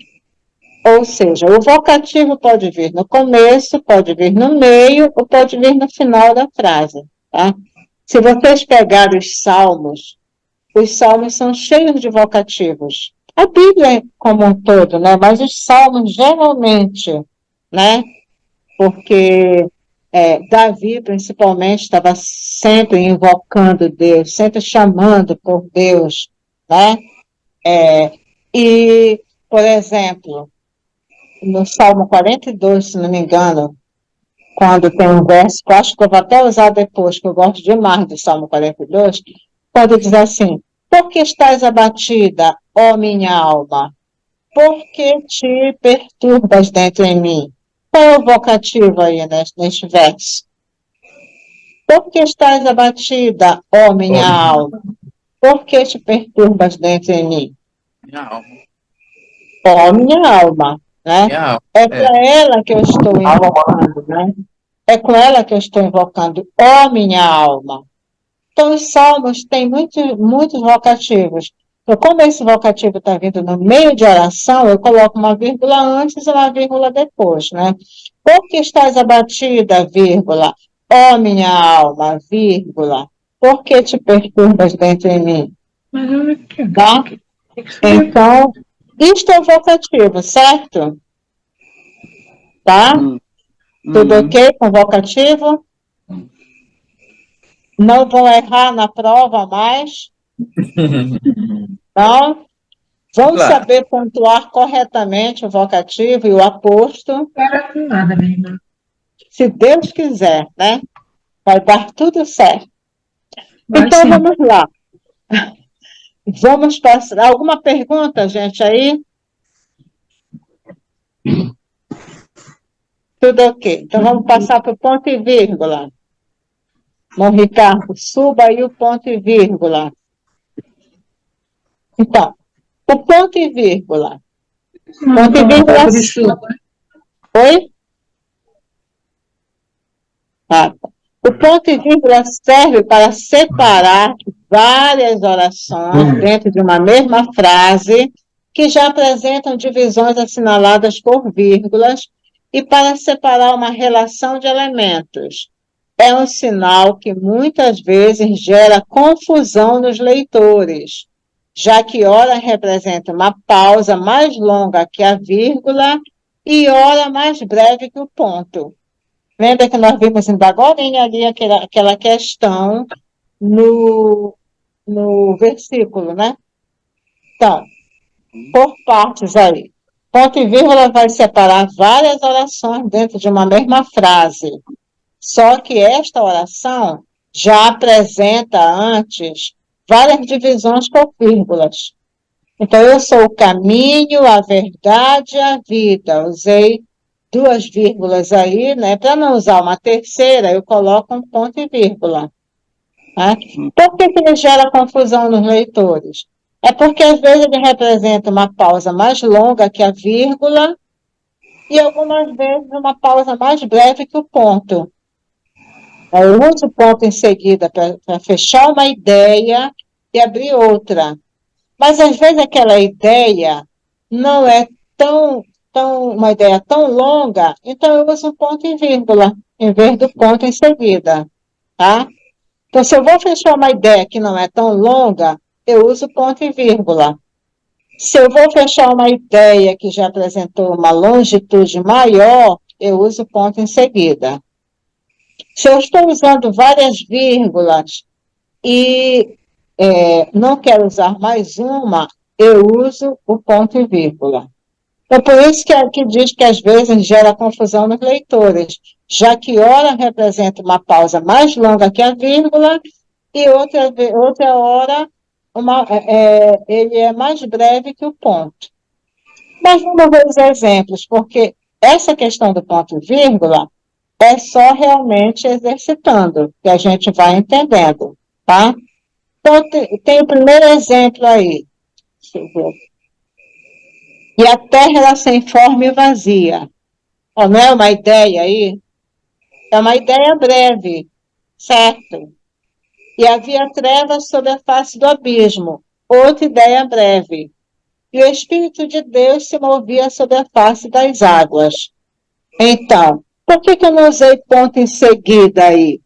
Ou seja, o vocativo pode vir no começo, pode vir no meio, ou pode vir no final da frase, tá? Se vocês pegarem os salmos são cheios de vocativos. A Bíblia como um todo, né? Mas os salmos geralmente, né? Porque Davi, principalmente, estava sempre invocando Deus, sempre chamando por Deus, né? E, por exemplo, no Salmo 42, se não me engano, quando tem um verso, que eu acho que eu vou até usar depois, que eu gosto demais do Salmo 42, quando diz assim: por que estás abatida, ó minha alma? Por que te perturbas dentro em mim? Qual é o vocativo aí neste verso? Por que estás abatida, ó minha alma? Por que te perturbas dentro em mim? Minha alma. Ó minha alma, né? Minha alma. É para ela que eu estou invocando, né? É com ela que eu estou invocando, ó minha alma. Então, os salmos têm muitos vocativos. Então, como esse vocativo está vindo no meio de oração, eu coloco uma vírgula antes e uma vírgula depois, né? Por que estás abatida, vírgula? Ó minha alma, vírgula. Por que te perturbas dentro em mim? Tá? Então, isto é o vocativo, certo? Tá? Tudo ok com o vocativo? Não vão errar na prova mais? Não? Vão Claro. saber pontuar corretamente o vocativo e o aposto? Nada, minha irmã. Se Deus quiser, né? Vai dar tudo certo. Vai Então, sim. vamos lá. Vamos passar. Alguma pergunta, gente, aí? Tudo ok. Então, vamos passar para o ponto e vírgula. Bom, Ricardo, suba aí o ponto e vírgula. Então, o ponto e vírgula. Ponto e vírgula. Oi? Ah, o ponto e vírgula serve para separar várias orações dentro de uma mesma frase que já apresentam divisões assinaladas por vírgulas e para separar uma relação de elementos. É um sinal que muitas vezes gera confusão nos leitores, já que ora representa uma pausa mais longa que a vírgula e ora mais breve que o ponto. Lembra que nós vimos ainda agora ali aquela questão no versículo, né? Então, por partes aí. Ponto e vírgula vai separar várias orações dentro de uma mesma frase. Só que esta oração já apresenta antes várias divisões por vírgulas. Então, eu sou o caminho, a verdade e a vida. Usei 2 vírgulas aí, né? Para não usar uma terceira, eu coloco um ponto e vírgula. Né? Por que ele gera confusão nos leitores? É porque às vezes ele representa uma pausa mais longa que a vírgula e algumas vezes uma pausa mais breve que o ponto. Eu uso o ponto em seguida para fechar uma ideia e abrir outra. Mas às vezes aquela ideia não é uma ideia tão longa, então eu uso um ponto e vírgula, em vez do ponto em seguida. Tá? Então, se eu vou fechar uma ideia que não é tão longa, eu uso ponto e vírgula. Se eu vou fechar uma ideia que já apresentou uma longitude maior, eu uso ponto em seguida. Se eu estou usando várias vírgulas e não quero usar mais uma, eu uso o ponto e vírgula. É por isso que diz que às vezes gera confusão nos leitores, já que ora representa uma pausa mais longa que a vírgula e outra hora ele é mais breve que o ponto. Mas vamos ver os exemplos, porque essa questão do ponto e vírgula é só realmente exercitando, que a gente vai entendendo, tá? Então, tem o primeiro exemplo aí. Deixa eu ver. E a terra era sem forma e vazia. Ó, não é uma ideia aí? É uma ideia breve, certo? E havia trevas sobre a face do abismo. Outra ideia breve. E o Espírito de Deus se movia sobre a face das águas. Então, por que eu não usei ponto em seguida aí?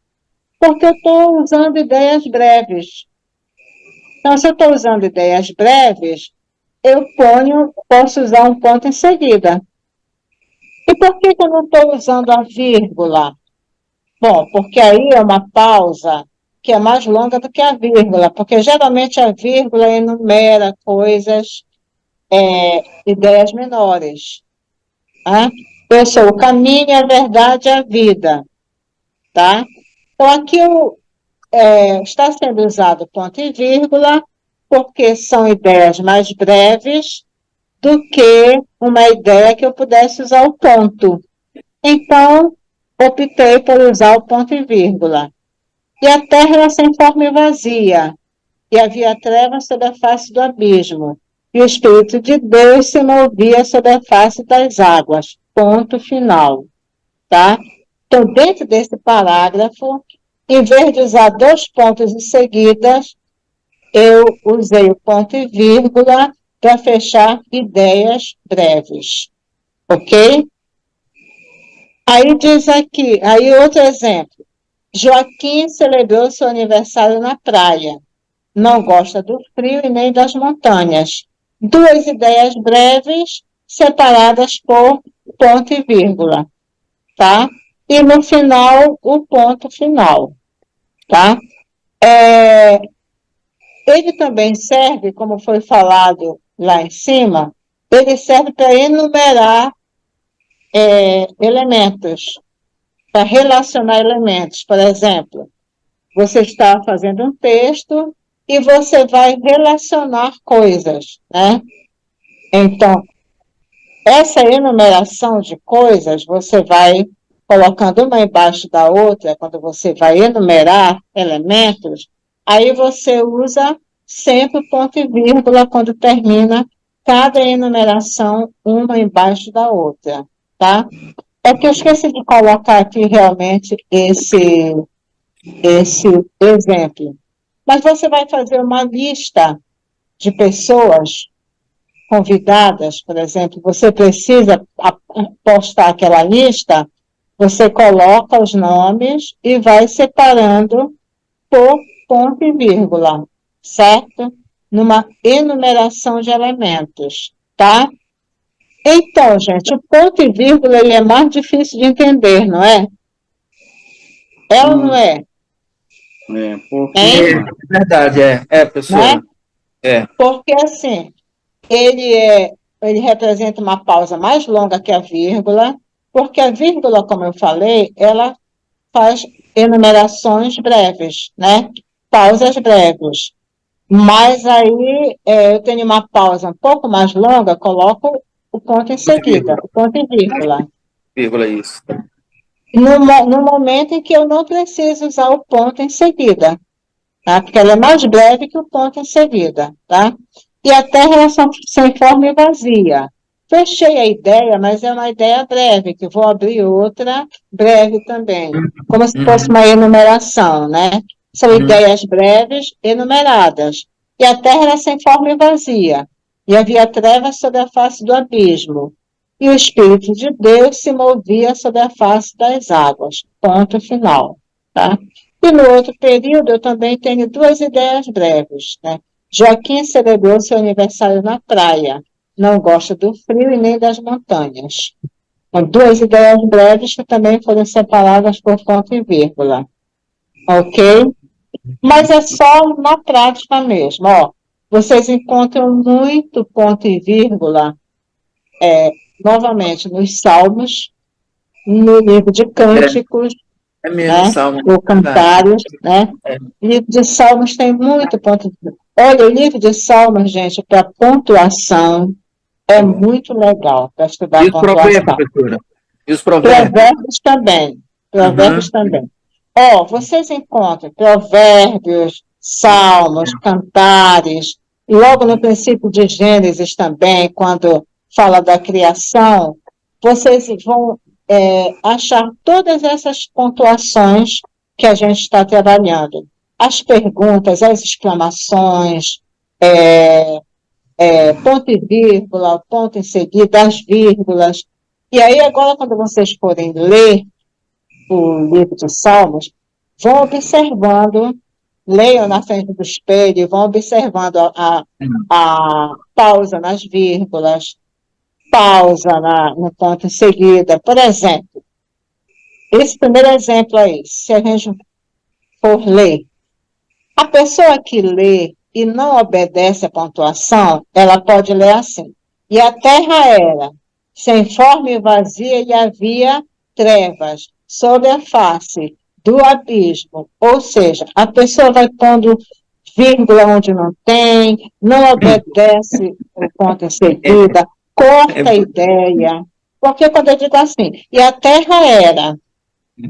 Porque eu estou usando ideias breves. Então, se eu estou usando ideias breves, posso usar um ponto em seguida. E por que eu não estou usando a vírgula? Bom, porque aí é uma pausa que é mais longa do que a vírgula, porque geralmente a vírgula enumera coisas, ideias menores. Tá? Eu sou o caminho, a verdade e a vida. Tá? Então, aqui está sendo usado ponto e vírgula, porque são ideias mais breves do que uma ideia que eu pudesse usar o ponto. Então, optei por usar o ponto e vírgula. E a terra era sem forma e vazia, e havia trevas sobre a face do abismo, e o Espírito de Deus se movia sobre a face das águas. Ponto final. Tá? Então, dentro desse parágrafo, em vez de usar dois pontos em seguida, eu usei o ponto e vírgula para fechar ideias breves. Ok? Aí diz aqui, aí outro exemplo. Joaquim celebrou seu aniversário na praia. Não gosta do frio e nem das montanhas. Duas ideias breves, separadas por ponto e vírgula. Tá? E no final, o ponto final. Tá? Ele também serve, como foi falado lá em cima, ele serve para enumerar elementos, para relacionar elementos. Por exemplo, você está fazendo um texto e você vai relacionar coisas, né? Então, essa enumeração de coisas, você vai colocando uma embaixo da outra, quando você vai enumerar elementos, aí você usa sempre o ponto e vírgula quando termina cada enumeração, uma embaixo da outra, tá? É que eu esqueci de colocar aqui realmente esse exemplo. Mas você vai fazer uma lista de pessoas convidadas, por exemplo, você precisa postar aquela lista, você coloca os nomes e vai separando por ponto e vírgula, certo? Numa enumeração de elementos, tá? Então, gente, o ponto e vírgula ele é mais difícil de entender, não é? É ou não é? Porque... É verdade, professora. Né? Porque, assim, ele representa uma pausa mais longa que a vírgula, porque a vírgula, como eu falei, ela faz enumerações breves, né? Pausas breves. Mas aí eu tenho uma pausa um pouco mais longa, coloco o ponto em seguida, o ponto e vírgula. Vírgula, isso. No momento em que eu não preciso usar o ponto em seguida, tá? Porque ela é mais breve que o ponto em seguida, tá? E a terra é sem forma e vazia. Fechei a ideia, mas é uma ideia breve, que vou abrir outra breve também, como se fosse uma enumeração, né? São ideias breves enumeradas. E a terra era sem forma e vazia, e havia trevas sobre a face do abismo. E o Espírito de Deus se movia sobre a face das águas. Ponto final, tá? E no outro período, eu também tenho duas ideias breves, né? Joaquim celebrou seu aniversário na praia. Não gosta do frio e nem das montanhas. Com duas ideias breves que também foram separadas por ponto e vírgula. Ok? Mas é só na prática mesmo. Ó, vocês encontram muito ponto e vírgula, novamente, nos Salmos, no livro de Cânticos, É mesmo, né? Salmo. Ou Cantares, né? O livro de Salmos tem muito ponto de vírgula. Olha, o livro de Salmos, gente, para pontuação, é muito legal para estudar E os provérbios, pontuação. professora? E os provérbios? Provérbios também. Provérbios também. Ó, vocês encontram provérbios, salmos, cantares, logo no princípio de Gênesis também, quando fala da criação, vocês vão achar todas essas pontuações que a gente está trabalhando. As perguntas, as exclamações, ponto e vírgula, ponto em seguida, as vírgulas. E aí, agora, quando vocês forem ler o livro de Salmos, vão observando, leiam na frente do espelho, vão observando a pausa nas vírgulas, pausa no ponto em seguida. Por exemplo, esse primeiro exemplo aí, se a gente for ler, a pessoa que lê e não obedece à pontuação, ela pode ler assim: e a terra era sem forma e vazia, e havia trevas sobre a face do abismo. Ou seja, a pessoa vai pondo vírgula onde não tem, não obedece o ponto em seguida, corta a ideia. Porque quando eu digo assim, e a terra era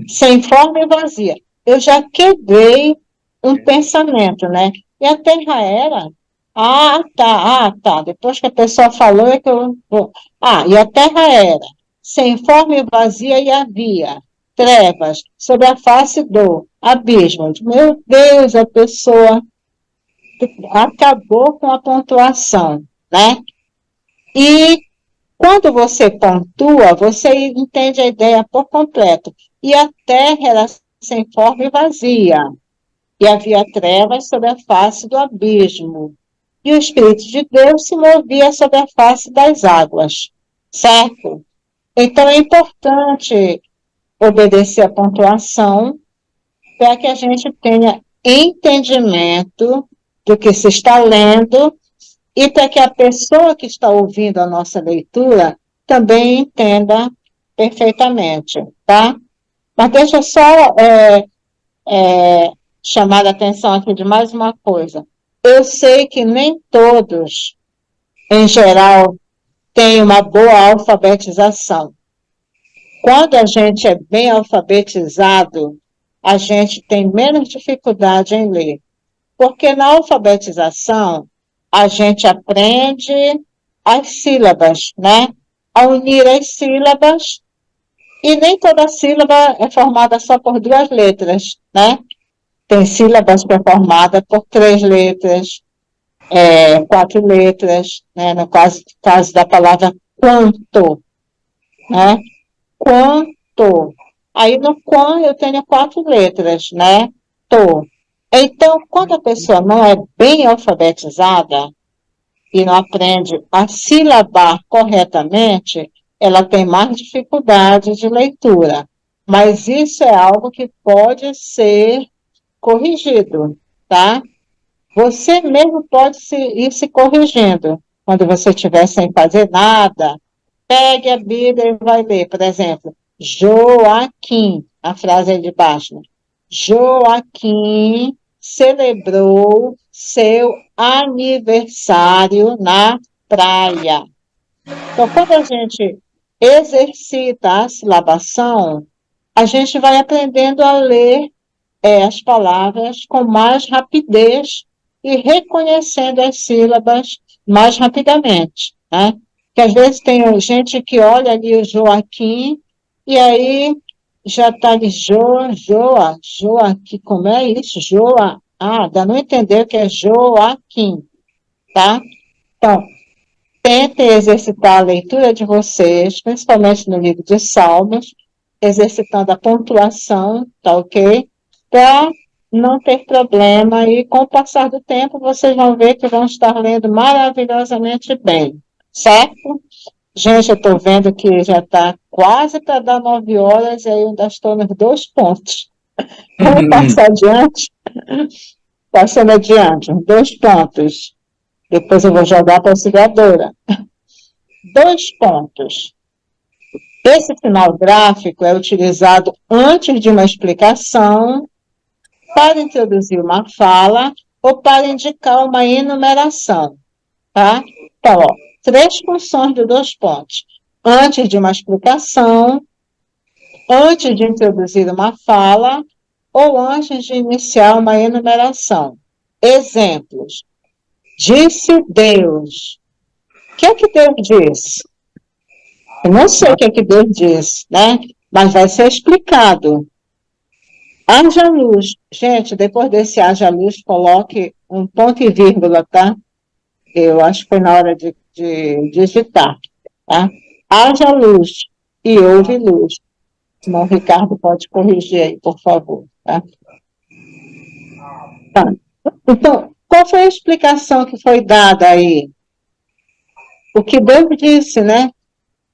sem forma e vazia, eu já quebrei um pensamento, né? E a terra era, tá. Depois que a pessoa falou, é que eu vou. E a terra era sem forma e vazia, e havia trevas sobre a face do abismo. Meu Deus, a pessoa acabou com a pontuação, né? E quando você pontua, você entende a ideia por completo. E a terra era sem forma e vazia, e havia trevas sobre a face do abismo, e o Espírito de Deus se movia sobre a face das águas, certo? Então é importante obedecer a pontuação para que a gente tenha entendimento do que se está lendo e para que a pessoa que está ouvindo a nossa leitura também entenda perfeitamente, tá? Mas deixa eu só chamar a atenção aqui de mais uma coisa. Eu sei que nem todos, em geral, têm uma boa alfabetização. Quando a gente é bem alfabetizado, a gente tem menos dificuldade em ler. Porque na alfabetização, a gente aprende as sílabas, né? A unir as sílabas, e nem toda sílaba é formada só por 2 letras, né? Tem sílabas que é formada por 3 letras, 4 letras, né? No caso da palavra quanto, né? Quanto. Aí no quan eu tenho 4 letras, né? To. Então, quando a pessoa não é bem alfabetizada e não aprende a silabar corretamente, ela tem mais dificuldade de leitura. Mas isso é algo que pode ser corrigido, tá? Você mesmo pode ir se corrigindo. Quando você estiver sem fazer nada, pegue a Bíblia e vai ler. Por exemplo, Joaquim, a frase aí de baixo, né? Joaquim celebrou seu aniversário na praia. Então, quando a gente exercita a silabação, a gente vai aprendendo a ler as palavras com mais rapidez e reconhecendo as sílabas mais rapidamente, né? Que às vezes tem gente que olha ali o Joaquim e aí já está ali Joaquim, como é isso? Dá não entender o que é Joaquim, tá? Então, tentem exercitar a leitura de vocês, principalmente no livro de Salmos, exercitando a pontuação, tá ok? Para não ter problema, e com o passar do tempo, vocês vão ver que vão estar lendo maravilhosamente bem, certo? Gente, eu estou vendo que já está quase para dar 9 horas, e aí eu ainda estou nos 2 pontos. Vamos passar adiante? Passando adiante, 2 pontos. Depois eu vou jogar para a auxiliadora. 2 pontos. Esse sinal gráfico é utilizado antes de uma explicação, para introduzir uma fala ou para indicar uma enumeração, tá? Então, 3 funções de 2 pontos. Antes de uma explicação, antes de introduzir uma fala ou antes de iniciar uma enumeração. Exemplos: Disse Deus. O que é que Deus disse? Eu não sei o que é que Deus disse, né? Mas vai ser explicado. Haja luz. Gente, depois desse haja luz, coloque um ponto e vírgula, tá? Eu acho que foi na hora de digitar, tá? Haja luz e houve luz. Senão o Ricardo pode corrigir aí, por favor, tá? Tá. Então, qual foi a explicação que foi dada aí? O que Deus disse, né?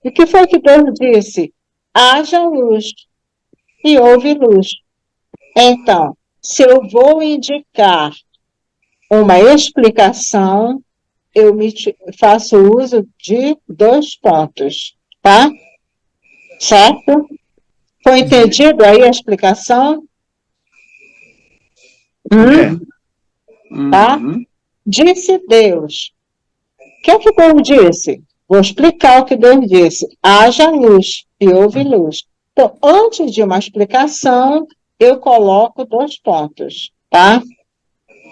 O que foi que Deus disse? Haja luz e houve luz. Então, se eu vou indicar uma explicação, eu faço uso de 2 pontos, tá? Certo? Foi entendido aí a explicação? Tá? Disse Deus. O que é que Deus disse? Vou explicar o que Deus disse. Haja luz e houve luz. Então, antes de uma explicação, eu coloco 2 pontos, tá?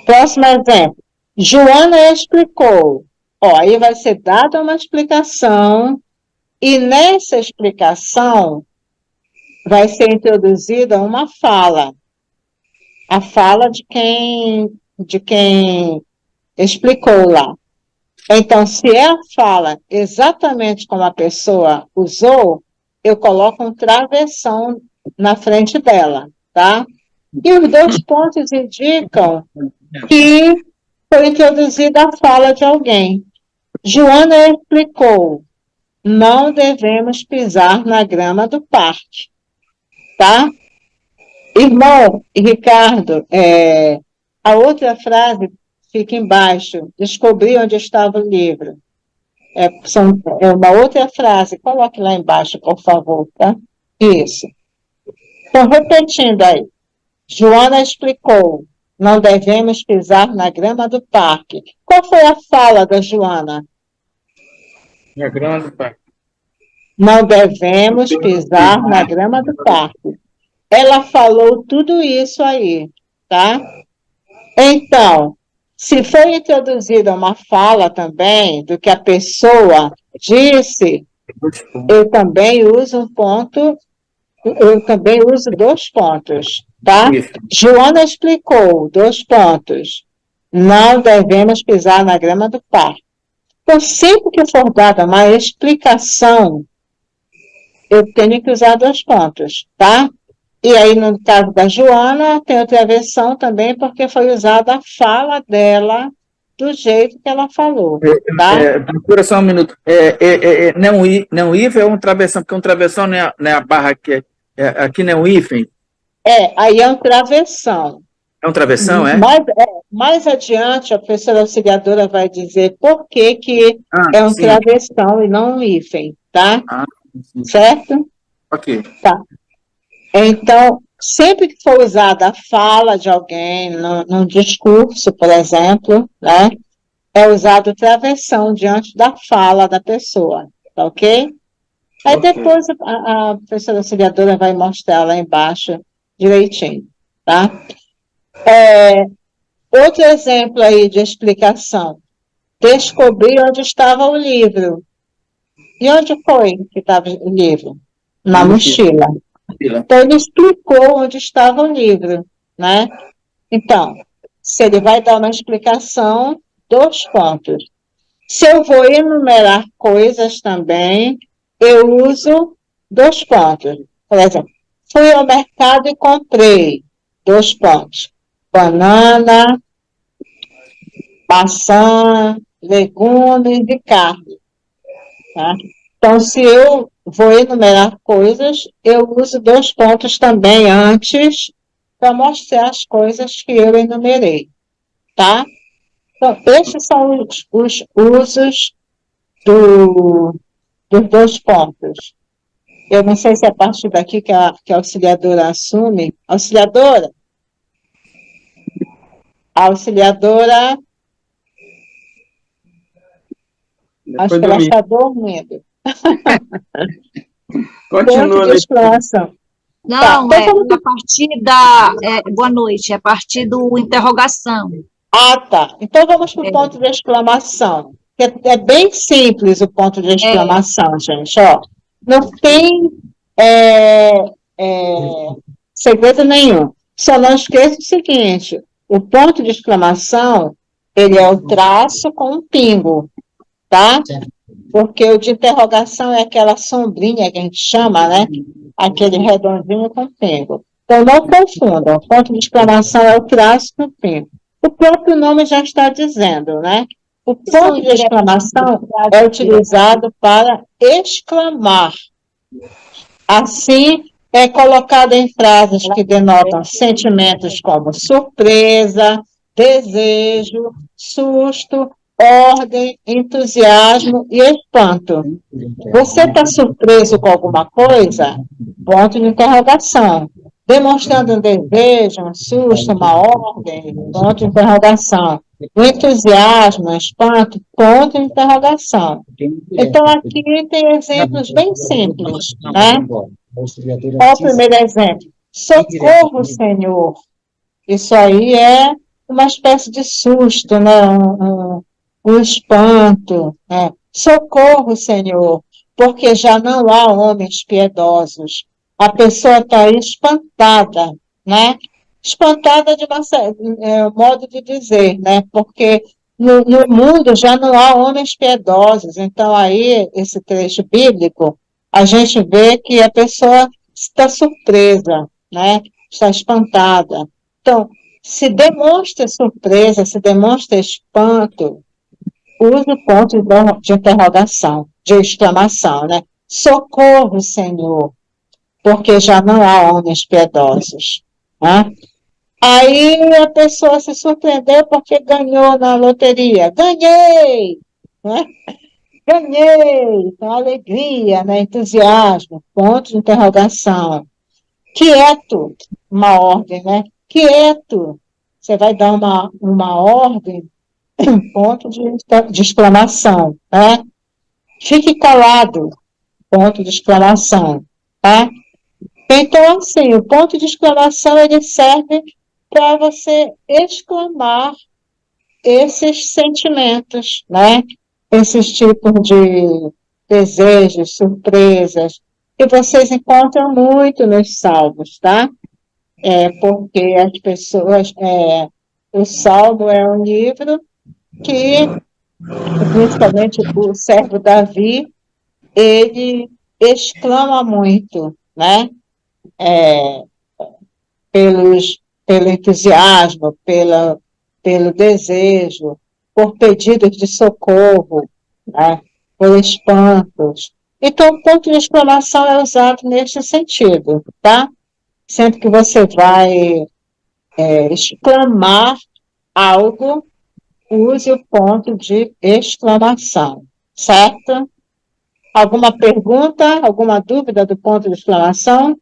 Próximo exemplo. Joana explicou. Ó, aí vai ser dada uma explicação e nessa explicação vai ser introduzida uma fala. A fala de quem explicou lá. Então, se é a fala exatamente como a pessoa usou, eu coloco um travessão na frente dela, tá? E os 2 pontos indicam que foi introduzida a fala de alguém. Joana explicou, não devemos pisar na grama do parque, tá? Irmão Ricardo, a outra frase fica embaixo, descobri onde estava o livro. É uma outra frase, coloque lá embaixo, por favor, tá? Isso. Então, repetindo aí. Joana explicou, não devemos pisar na grama do parque. Qual foi a fala da Joana? Na grama do parque. Não devemos pisar na grama do parque. Ela falou tudo isso aí, tá? Então, se foi introduzida uma fala também do que a pessoa disse, eu também uso 2 pontos, tá? Joana explicou, 2 pontos. Não devemos pisar na grama do parque. Então, sempre que for dada uma explicação, eu tenho que usar 2 pontos, tá? E aí, no caso da Joana, tem outra versão também, porque foi usada a fala dela do jeito que ela falou, tá? Procura só um minuto. Não hífen é um travessão, porque um travessão não é a barra aqui, aqui não é um hífen. Aí é um travessão. É um travessão, é? Mais adiante, a professora auxiliadora vai dizer por que é um sim. travessão e não um hífen, tá? Sim. Certo? Ok. Tá. Então, sempre que for usada a fala de alguém, num discurso, por exemplo, né, é usado travessão diante da fala da pessoa, tá ok? Aí depois a professora auxiliadora vai mostrar lá embaixo direitinho, tá? Outro exemplo aí de explicação. Descobri onde estava o livro. E onde foi que estava o livro? Na mochila. Então, ele explicou onde estava o livro, né? Então, se ele vai dar uma explicação, 2 pontos. Se eu vou enumerar coisas também, eu uso 2 pontos. Por exemplo, fui ao mercado e comprei, 2 pontos. Banana, maçã, legumes e carne. Tá? Então, se eu vou enumerar coisas, eu uso 2 pontos também antes para mostrar as coisas que eu enumerei, tá? Então, esses são os usos dos 2 pontos. Eu não sei se é a partir daqui que a auxiliadora assume. Auxiliadora? A auxiliadora... Acho que ela está dormindo. Continua de exploração. Não, a partir da... boa noite, é a partir do interrogação. Ah, tá. Então vamos para o ponto de exclamação. É bem simples o ponto de exclamação, gente. Ó, não tem é, segredo nenhum. Só não esqueça o seguinte: o ponto de exclamação ele é o traço com um pingo, tá? Porque o de interrogação é aquela sombrinha que a gente chama, né? Aquele redondinho com pingo. Então, não confundam. O ponto de exclamação é o traço com pingo. O próprio nome já está dizendo, né? O ponto de exclamação é utilizado para exclamar. Assim, é colocado em frases que denotam sentimentos como surpresa, desejo, susto, ordem, entusiasmo e espanto. Você está surpreso com alguma coisa? Ponto de interrogação. Demonstrando um desejo, um susto, uma ordem? Ponto de interrogação. O entusiasmo, o espanto? Ponto de interrogação. Então, aqui tem exemplos bem simples, né? Qual o primeiro exemplo? Socorro, Senhor. Isso aí é uma espécie de susto, né? Um espanto, né? Socorro, Senhor, porque já não há homens piedosos. A pessoa está aí espantada, né? Espantada de modo de dizer, né? Porque no mundo já não há homens piedosos. Então, aí, esse trecho bíblico, a gente vê que a pessoa está surpresa, né? Está espantada. Então, se demonstra surpresa, se demonstra espanto, use o ponto de interrogação, de exclamação, né? Socorro, Senhor, porque já não há homens piedosos, né? Aí a pessoa se surpreendeu porque ganhou na loteria. Ganhei! Né? Ganhei! Então, alegria, né? Entusiasmo, ponto de interrogação. Quieto, uma ordem, né? Quieto. Você vai dar uma ordem, ponto de exclamação, né? Fique calado, ponto de exclamação, tá? Então, assim, o ponto de exclamação, ele serve para você exclamar esses sentimentos, né? Esses tipos de desejos, surpresas, que vocês encontram muito nos salmos, tá? Porque as pessoas, o Salmo é um livro que, principalmente o servo Davi, ele exclama muito, né? Pelo entusiasmo, pelo desejo, por pedidos de socorro, né? Por espantos. Então, o ponto de exclamação é usado neste sentido, tá? Sempre que você vai exclamar algo, use o ponto de exclamação, certo? Alguma pergunta, alguma dúvida do ponto de exclamação?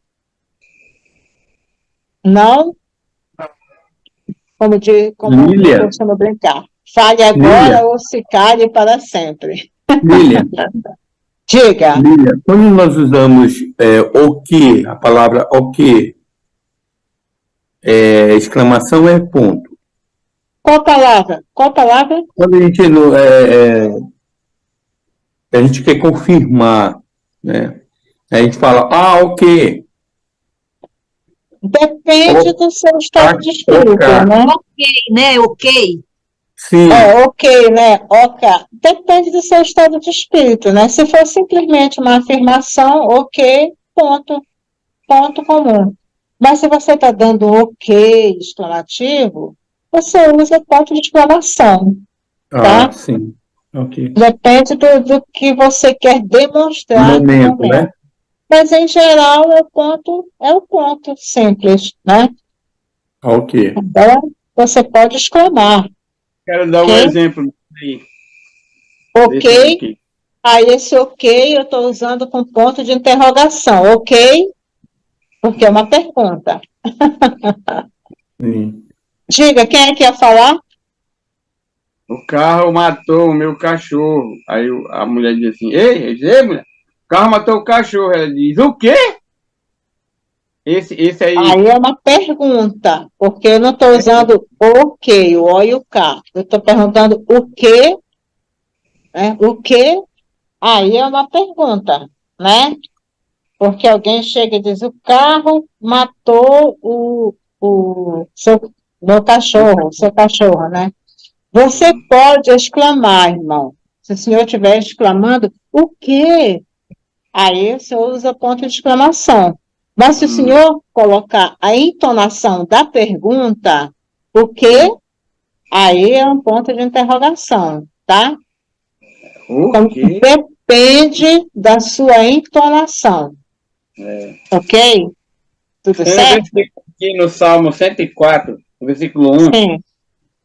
Não? Como Lília. eu costumo brincar. Fale agora Lília. ou se cale para sempre. Lília, Diga. Lília, quando nós usamos o que, a palavra o que, exclamação é ponto. Qual palavra? Qual palavra? Quando a gente quer confirmar, né? A gente fala, ok. Depende do seu estado de espírito, né? Ok, né? Ok. Sim. Ok, né? Ok. Depende do seu estado de espírito, né? Se for simplesmente uma afirmação, ok, ponto. Ponto comum. Mas se você está dando um ok exclamativo, você usa ponto de exclamação, tá? Sim. Ok. Depende do que você quer demonstrar no Momento, momento. né? Mas, em geral, é o ponto simples, né? Ok. Então, você pode exclamar, Quero dar um ok? exemplo aí. Ok, aí esse ok eu estou usando com ponto de interrogação, ok? Porque é uma pergunta. Sim. Diga, quem é que ia falar? O carro matou o meu cachorro. Aí a mulher diz assim, ei, mulher, o carro matou o cachorro. Ela diz, o quê? Esse aí, Aí é uma pergunta, porque eu não estou usando o que, o O e o K. Eu estou perguntando o que, né? O que, aí é uma pergunta, né? Porque alguém chega e diz, o carro matou meu cachorro, o seu cachorro, né? Você pode exclamar, irmão. Se o senhor estiver exclamando, o quê? Aí o senhor usa ponto de exclamação. Mas se o senhor colocar a entonação da pergunta, o quê? Aí é um ponto de interrogação, tá? o Então, quê? depende da sua entonação, ok? Tudo Tem um certo? versículo aqui no Salmo 104, no versículo 1, Sim.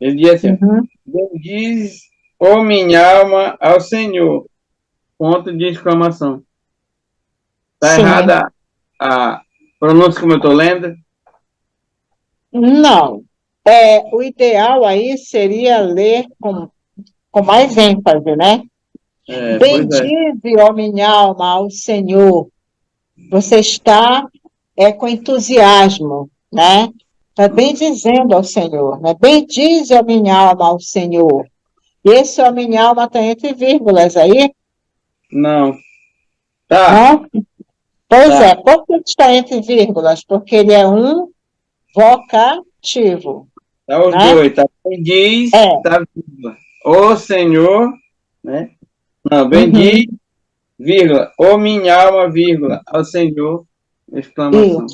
ele diz assim, Uhum. bendiz, ó minha alma, ao Senhor. Ponto de exclamação. Está Sim. errada a pronúncia como eu estou lendo? Não. O ideal aí seria ler com mais ênfase, né? Pois é. Bendize, ó minha alma, ao Senhor. Você está com entusiasmo, né? Está bendizendo ao Senhor, né? Bendize, ó minha alma, ao Senhor. E esse, ó minha alma, está entre vírgulas aí, Não. Tá, não? Pois tá. por que está entre vírgulas? Porque ele é um vocativo, Tá os né? dois, tá? Bendiz, tá vírgula. O Senhor, né? Não, bendiz, vírgula. Ô minha alma, vírgula. Ao Senhor, exclamação.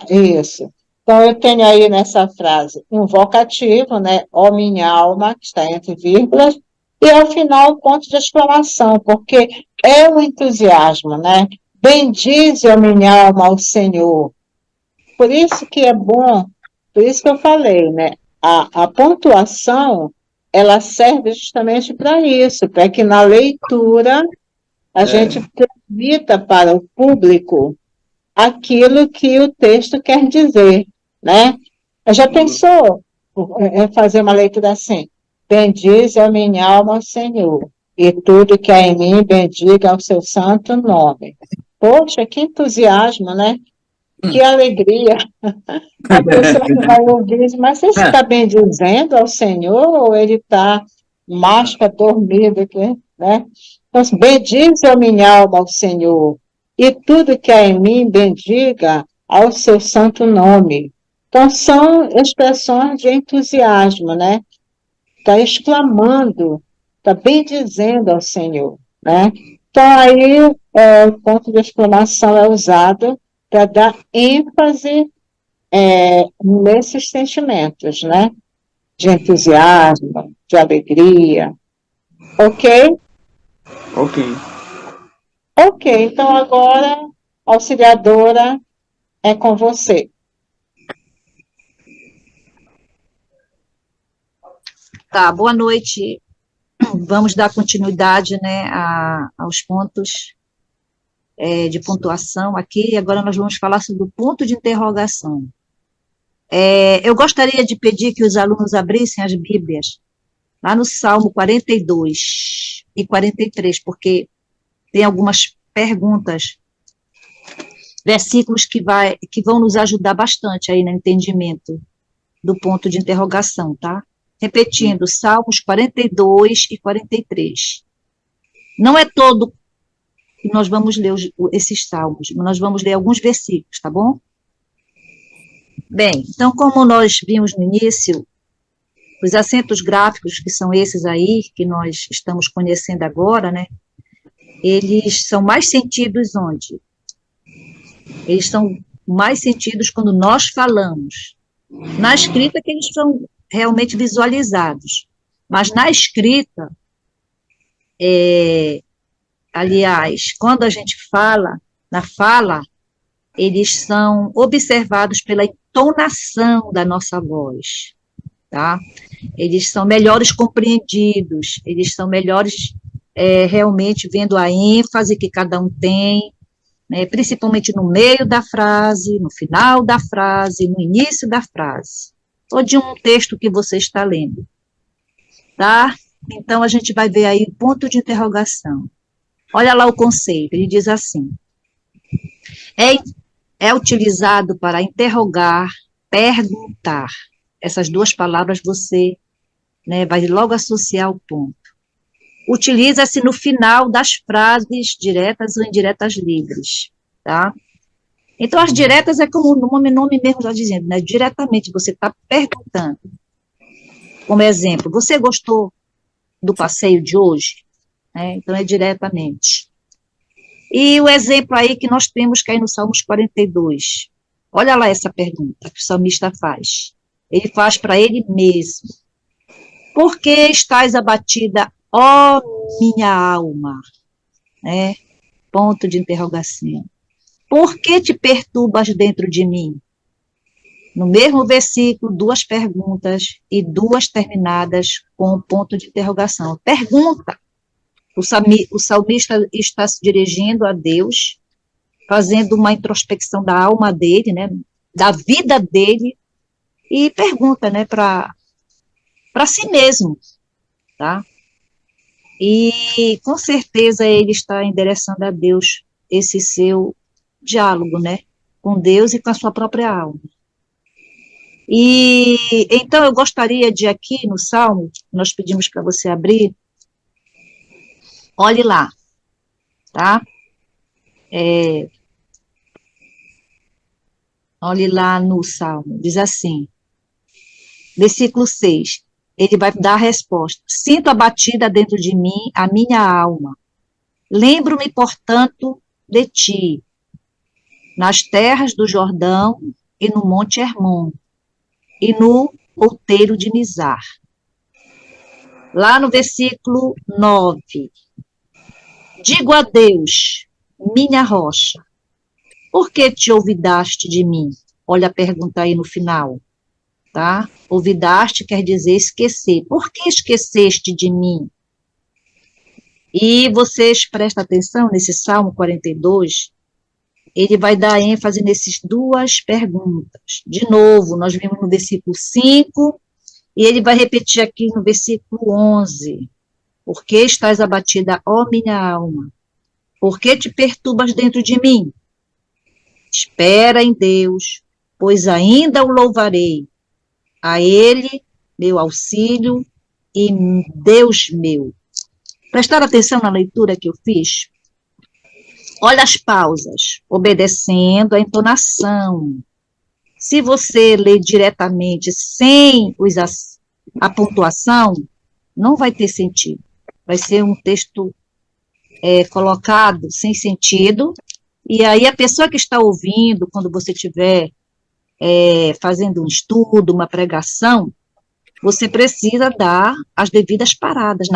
Isso. Então, eu tenho aí nessa frase um vocativo, né? Ó minha alma, que está entre vírgulas, e ao final, ponto de exclamação, porque é um entusiasmo, né? Bendize, ó minha alma, ao Senhor. Por isso que é bom, por isso que eu falei, né? A pontuação, ela serve justamente para isso, para que na leitura a gente transmita para o público aquilo que o texto quer dizer, né? Já pensou em fazer uma leitura assim? Bendize a minha alma ao Senhor, e tudo que há em mim bendiga ao seu santo nome. Poxa, que entusiasmo, né? Que alegria. A pessoa que vai ouvir diz, mas você está bendizendo ao Senhor ou ele está masca, dormido, né? Então, bendize a minha alma ao Senhor, e tudo que há em mim bendiga ao seu santo nome. Então, são expressões de entusiasmo, né? Está exclamando, está bendizendo ao Senhor, né? Então, aí, o ponto de exclamação é usado para dar ênfase nesses sentimentos, né? De entusiasmo, de alegria. Ok? Ok. Ok, então agora, auxiliadora, é com você. Tá, boa noite. Vamos dar continuidade, né, aos pontos de pontuação aqui. Agora nós vamos falar sobre o ponto de interrogação. Eu gostaria de pedir que os alunos abrissem as Bíblias lá no Salmo 42 e 43, porque tem algumas perguntas, versículos que vão nos ajudar bastante aí no entendimento do ponto de interrogação, tá? Repetindo, Salmos 42 e 43. Não é todo que nós vamos ler esses salmos, mas nós vamos ler alguns versículos, tá bom? Bem, então, como nós vimos no início, os acentos gráficos, que são esses aí, que nós estamos conhecendo agora, né? Eles são mais sentidos onde? Eles são mais sentidos quando nós falamos. Na escrita, que eles são realmente visualizados. Mas na escrita, aliás, quando a gente fala, na fala, eles são observados pela entonação da nossa voz, tá? Eles são melhores compreendidos, eles são melhores realmente vendo a ênfase que cada um tem, né, principalmente no meio da frase, no final da frase, no início da frase, ou de um texto que você está lendo, tá? Então, a gente vai ver aí o ponto de interrogação. Olha lá o conceito, ele diz assim, é utilizado para interrogar, perguntar. Essas duas palavras você, né, vai logo associar ao ponto. Utiliza-se no final das frases diretas ou indiretas livres, tá? Então, as diretas é como o nome mesmo está dizendo, né? Diretamente, você está perguntando. Como exemplo, você gostou do passeio de hoje? Então, é diretamente. E o exemplo aí que nós temos que é no Salmos 42. Olha lá essa pergunta que o salmista faz. Ele faz para ele mesmo. Por que estás abatida, ó minha alma? Ponto de interrogação. Por que te perturbas dentro de mim? No mesmo versículo, duas perguntas e duas terminadas com ponto de interrogação. Pergunta. O salmista está se dirigindo a Deus, fazendo uma introspecção da alma dele, né, da vida dele, e pergunta, né, para si mesmo, tá? E com certeza ele está endereçando a Deus esse seu diálogo, né, com Deus e com a sua própria alma. E então eu gostaria de aqui no Salmo, nós pedimos para você abrir, olhe lá, tá? Olhe lá no Salmo, diz assim, versículo 6, ele vai dar a resposta. Sinto abatida dentro de mim a minha alma. Lembro-me, portanto, de ti, nas terras do Jordão e no Monte Hermon, e no outeiro de Mizar. Lá no versículo 9, digo a Deus, minha rocha, por que te olvidaste de mim? Olha a pergunta aí no final, tá? Olvidaste quer dizer esquecer. Por que esqueceste de mim? E vocês prestem atenção nesse Salmo 42, ele vai dar ênfase nessas duas perguntas. De novo, nós vimos no versículo 5, e ele vai repetir aqui no versículo 11. Por que estás abatida, ó minha alma? Por que te perturbas dentro de mim? Espera em Deus, pois ainda o louvarei. A Ele, meu auxílio e Deus meu. Prestaram atenção na leitura que eu fiz? Olha as pausas, obedecendo a entonação. Se você ler diretamente, sem a pontuação, não vai ter sentido. Vai ser um texto colocado sem sentido, e aí a pessoa que está ouvindo, quando você estiver fazendo um estudo, uma pregação, você precisa dar as devidas paradas,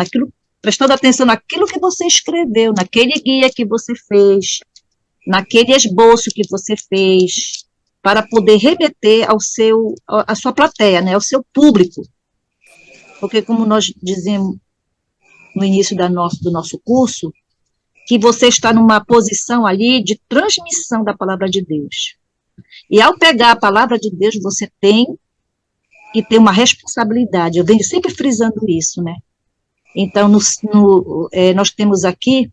prestando atenção naquilo que você escreveu, naquele guia que você fez, naquele esboço que você fez, para poder remeter à sua plateia, né, ao seu público. Porque, como nós dizemos no início do nosso curso, que você está numa posição ali de transmissão da palavra de Deus. E ao pegar a palavra de Deus, você tem que ter uma responsabilidade. Eu venho sempre frisando isso, né? Então, nós temos aqui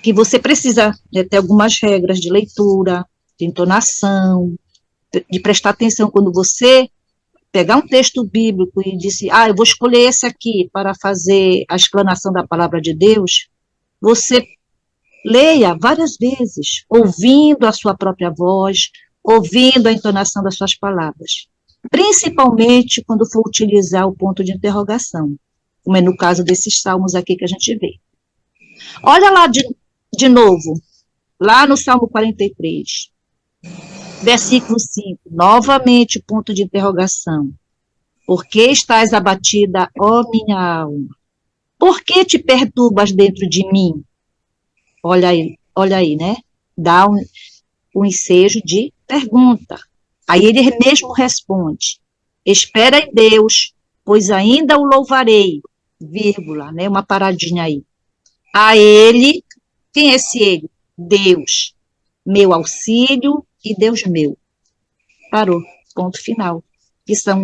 que você precisa ter algumas regras de leitura, de entonação, de prestar atenção quando você pegar um texto bíblico e disse, eu vou escolher esse aqui para fazer a explanação da palavra de Deus, você leia várias vezes, ouvindo a sua própria voz, ouvindo a entonação das suas palavras, principalmente quando for utilizar o ponto de interrogação, como é no caso desses salmos aqui que a gente vê. Olha lá de novo, lá no Salmo 43, versículo 5, novamente ponto de interrogação. Por que estás abatida, ó minha alma? Por que te perturbas dentro de mim? Olha aí, né? Dá um ensejo de pergunta. Aí ele mesmo responde, espera em Deus, pois ainda o louvarei, vírgula, né? Uma paradinha aí. A ele, quem é esse ele? Deus, meu auxílio e Deus meu. Parou, ponto final. Que são,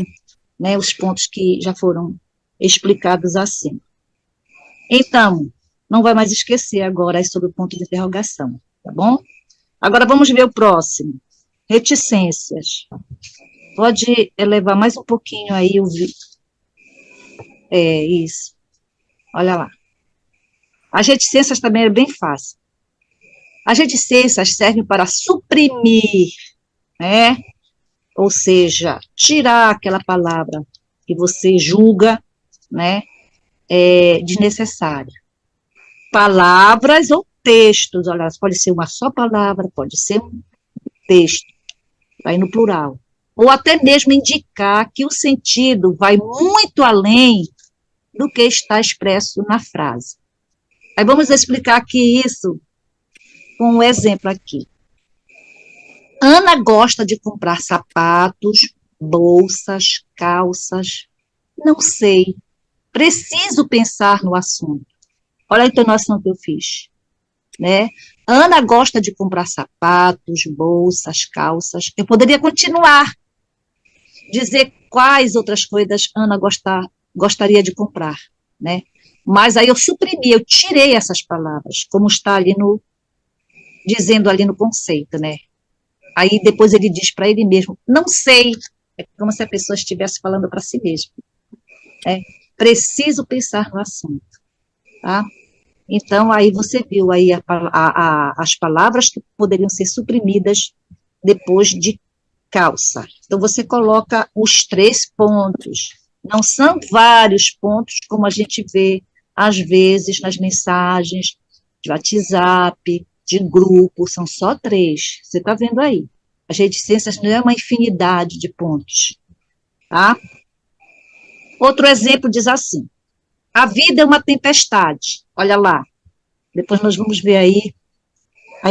né, os pontos que já foram explicados assim. Então, não vai mais esquecer agora sobre o ponto de interrogação, tá bom? Agora vamos ver o próximo. reticências. Pode elevar mais um pouquinho aí o vídeo. Isso. Olha lá. As reticências também é bem fácil. As reticências servem para suprimir, né? Ou seja, tirar aquela palavra que você julga, né, desnecessária. Palavras ou textos, olha, pode ser uma só palavra, pode ser um texto, vai no plural. Ou até mesmo indicar que o sentido vai muito além do que está expresso na frase. Aí vamos explicar aqui isso com um exemplo aqui. Ana gosta de comprar sapatos, bolsas, calças. Não sei. Preciso pensar no assunto. Olha a entonação que eu fiz, né? Ana gosta de comprar sapatos, bolsas, calças. Eu poderia continuar, dizer quais outras coisas Ana gostaria de comprar, né? Mas aí eu suprimi, eu tirei essas palavras, como está ali dizendo ali no conceito, né? Aí depois ele diz para ele mesmo, não sei, é como se a pessoa estivesse falando para si mesma. Preciso pensar no assunto, tá? Então, aí você viu aí as palavras que poderiam ser suprimidas depois de calça. Então, você coloca os 3 pontos. Não são vários pontos, como a gente vê, às vezes, nas mensagens de WhatsApp, de grupo, são só 3. Você está vendo aí. As reticências não é uma infinidade de pontos, tá? Outro exemplo diz assim, a vida é uma tempestade, olha lá, depois nós vamos ver aí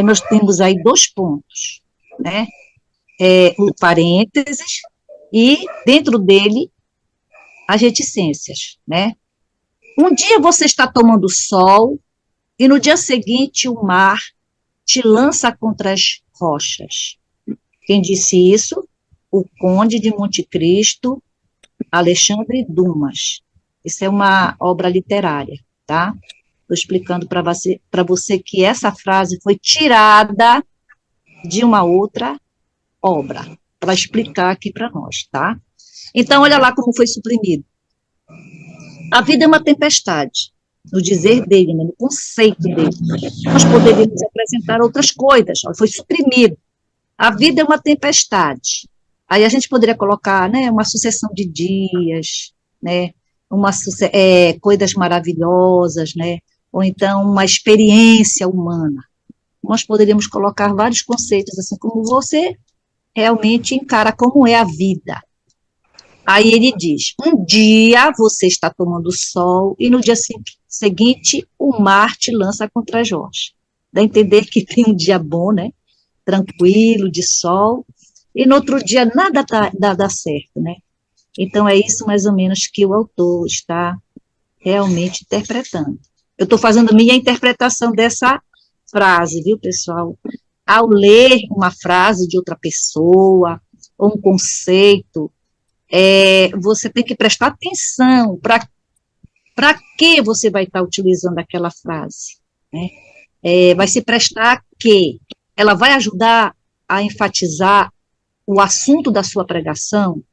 nós temos aí 2 pontos, né, o parênteses, e dentro dele, as reticências, né, um dia você está tomando sol, e no dia seguinte o mar te lança contra as rochas. Quem disse isso? O Conde de Monte Cristo, Alexandre Dumas. Isso é uma obra literária, tá? Estou explicando para você que essa frase foi tirada de uma outra obra, para explicar aqui para nós, tá? Então, olha lá como foi suprimido. A vida é uma tempestade, no dizer dele, no conceito dele. Nós poderíamos apresentar outras coisas, foi suprimido. A vida é uma tempestade. Aí a gente poderia colocar, né, uma sucessão de dias, né, coisas maravilhosas, né, ou então uma experiência humana. Nós poderíamos colocar vários conceitos, assim como você realmente encara como é a vida. Aí ele diz, um dia você está tomando sol e no dia seguinte o mar te lança contra as rochas. Dá a entender que tem um dia bom, né, tranquilo, de sol, e no outro dia nada dá certo, né? Então, é isso mais ou menos que o autor está realmente interpretando. Eu estou fazendo minha interpretação dessa frase, viu, pessoal? Ao ler uma frase de outra pessoa, ou um conceito, você tem que prestar atenção para que você vai estar utilizando aquela frase, né? Vai se prestar que ela vai ajudar a enfatizar o assunto da sua pregação,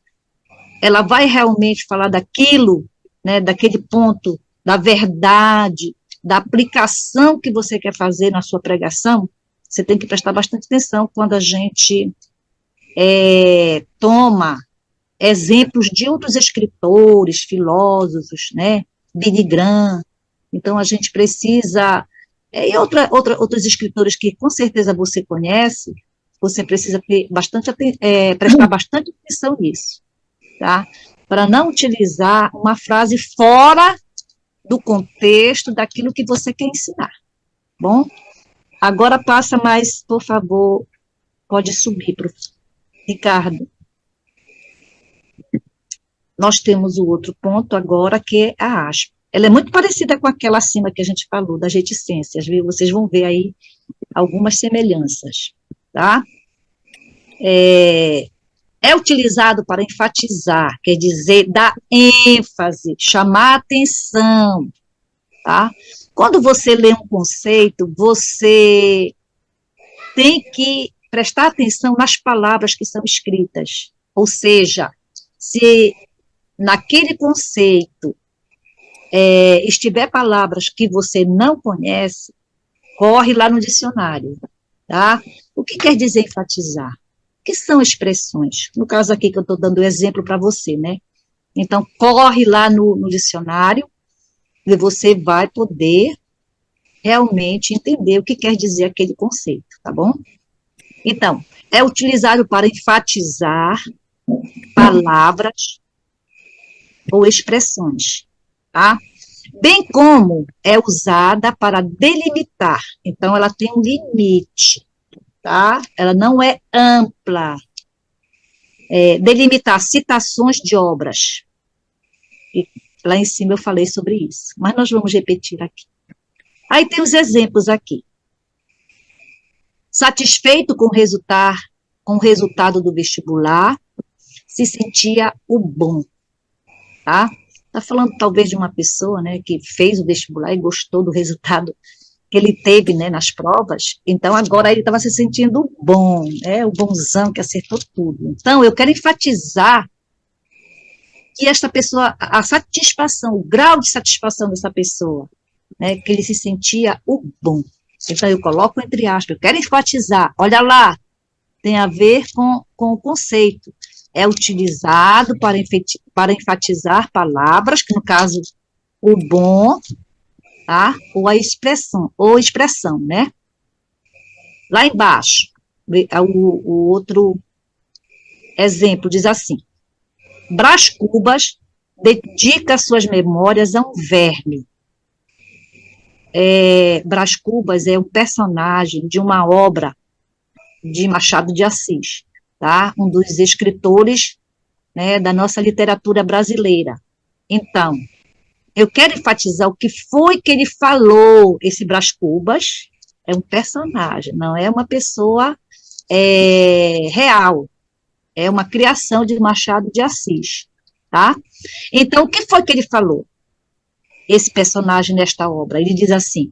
ela vai realmente falar daquilo, né, daquele ponto, da verdade, da aplicação que você quer fazer na sua pregação. Você tem que prestar bastante atenção quando a gente toma exemplos de outros escritores, filósofos, né, Billy Graham. Então, a gente precisa, e outros escritores que com certeza você conhece, você precisa ter prestar bastante atenção nisso, tá? Para não utilizar uma frase fora do contexto daquilo que você quer ensinar, bom? Agora passa mais, por favor, pode subir, professor Ricardo. Nós temos o outro ponto agora, que é a aspa. Ela é muito parecida com aquela acima que a gente falou, das reticências, viu? Vocês vão ver aí algumas semelhanças, tá? É utilizado para enfatizar, quer dizer, dar ênfase, chamar atenção, tá? Quando você lê um conceito, você tem que prestar atenção nas palavras que são escritas. Ou seja, se naquele conceito estiver palavras que você não conhece, corre lá no dicionário, tá? O que quer dizer enfatizar? O que são expressões? No caso aqui que eu estou dando exemplo para você, né? Então, corre lá no dicionário e você vai poder realmente entender o que quer dizer aquele conceito, tá bom? Então, é utilizado para enfatizar palavras ou expressões, tá? Bem como é usada para delimitar. Então, ela tem um limite, tá? Ela não é ampla. Delimitar citações de obras. E lá em cima eu falei sobre isso, mas nós vamos repetir aqui. Aí tem os exemplos aqui. Satisfeito com o resultado do vestibular, se sentia o bom, tá? Está falando talvez de uma pessoa, né, que fez o vestibular e gostou do resultado que ele teve, né, nas provas, então agora ele estava se sentindo bom, né, o bonzão que acertou tudo. Então, eu quero enfatizar que esta pessoa, a satisfação, o grau de satisfação dessa pessoa, né, que ele se sentia o bom. Então, eu coloco entre aspas, eu quero enfatizar, olha lá, tem a ver com o conceito. É utilizado para enfatizar palavras, que no caso, o bom, tá? Ou expressão, né? Lá embaixo, o outro exemplo diz assim: Brás Cubas dedica suas memórias a um verme. Brás Cubas é um personagem de uma obra de Machado de Assis, tá? Um dos escritores, né, da nossa literatura brasileira. Então, eu quero enfatizar o que foi que ele falou. Esse Brás Cubas é um personagem, não é uma pessoa real, é uma criação de Machado de Assis, tá? Então, o que foi que ele falou? Esse personagem nesta obra, ele diz assim: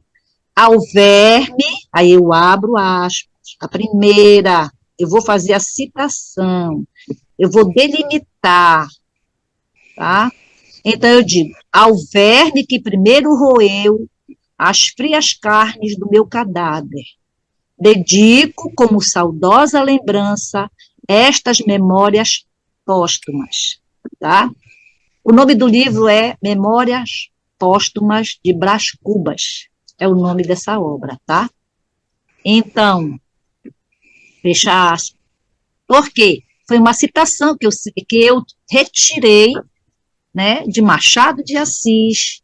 ao verme, aí eu abro aspas, a primeira, eu vou fazer a citação, eu vou delimitar, tá? Então eu digo: ao verme que primeiro roeu as frias carnes do meu cadáver, dedico como saudosa lembrança estas memórias póstumas, tá? O nome do livro é Memórias Póstumas de Brás Cubas, é o nome dessa obra, tá? Então, fecha aspas. Por quê? Foi uma citação que eu retirei, né, de Machado de Assis,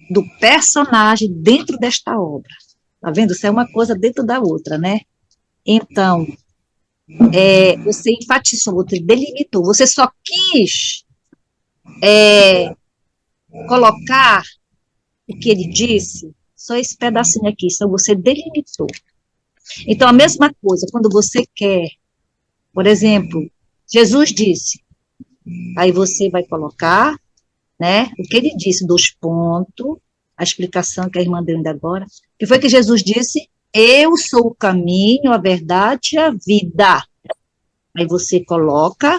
do personagem dentro desta obra. Tá vendo? Isso é uma coisa dentro da outra, né? Então, você enfatizou, você delimitou, você só quis colocar o que ele disse, só esse pedacinho aqui, então você delimitou. Então, a mesma coisa, quando você quer, por exemplo, Jesus disse, aí você vai colocar, né, o que ele disse, 2 pontos, a explicação que a irmã deu ainda agora, que foi que Jesus disse: eu sou o caminho, a verdade e a vida. Aí você coloca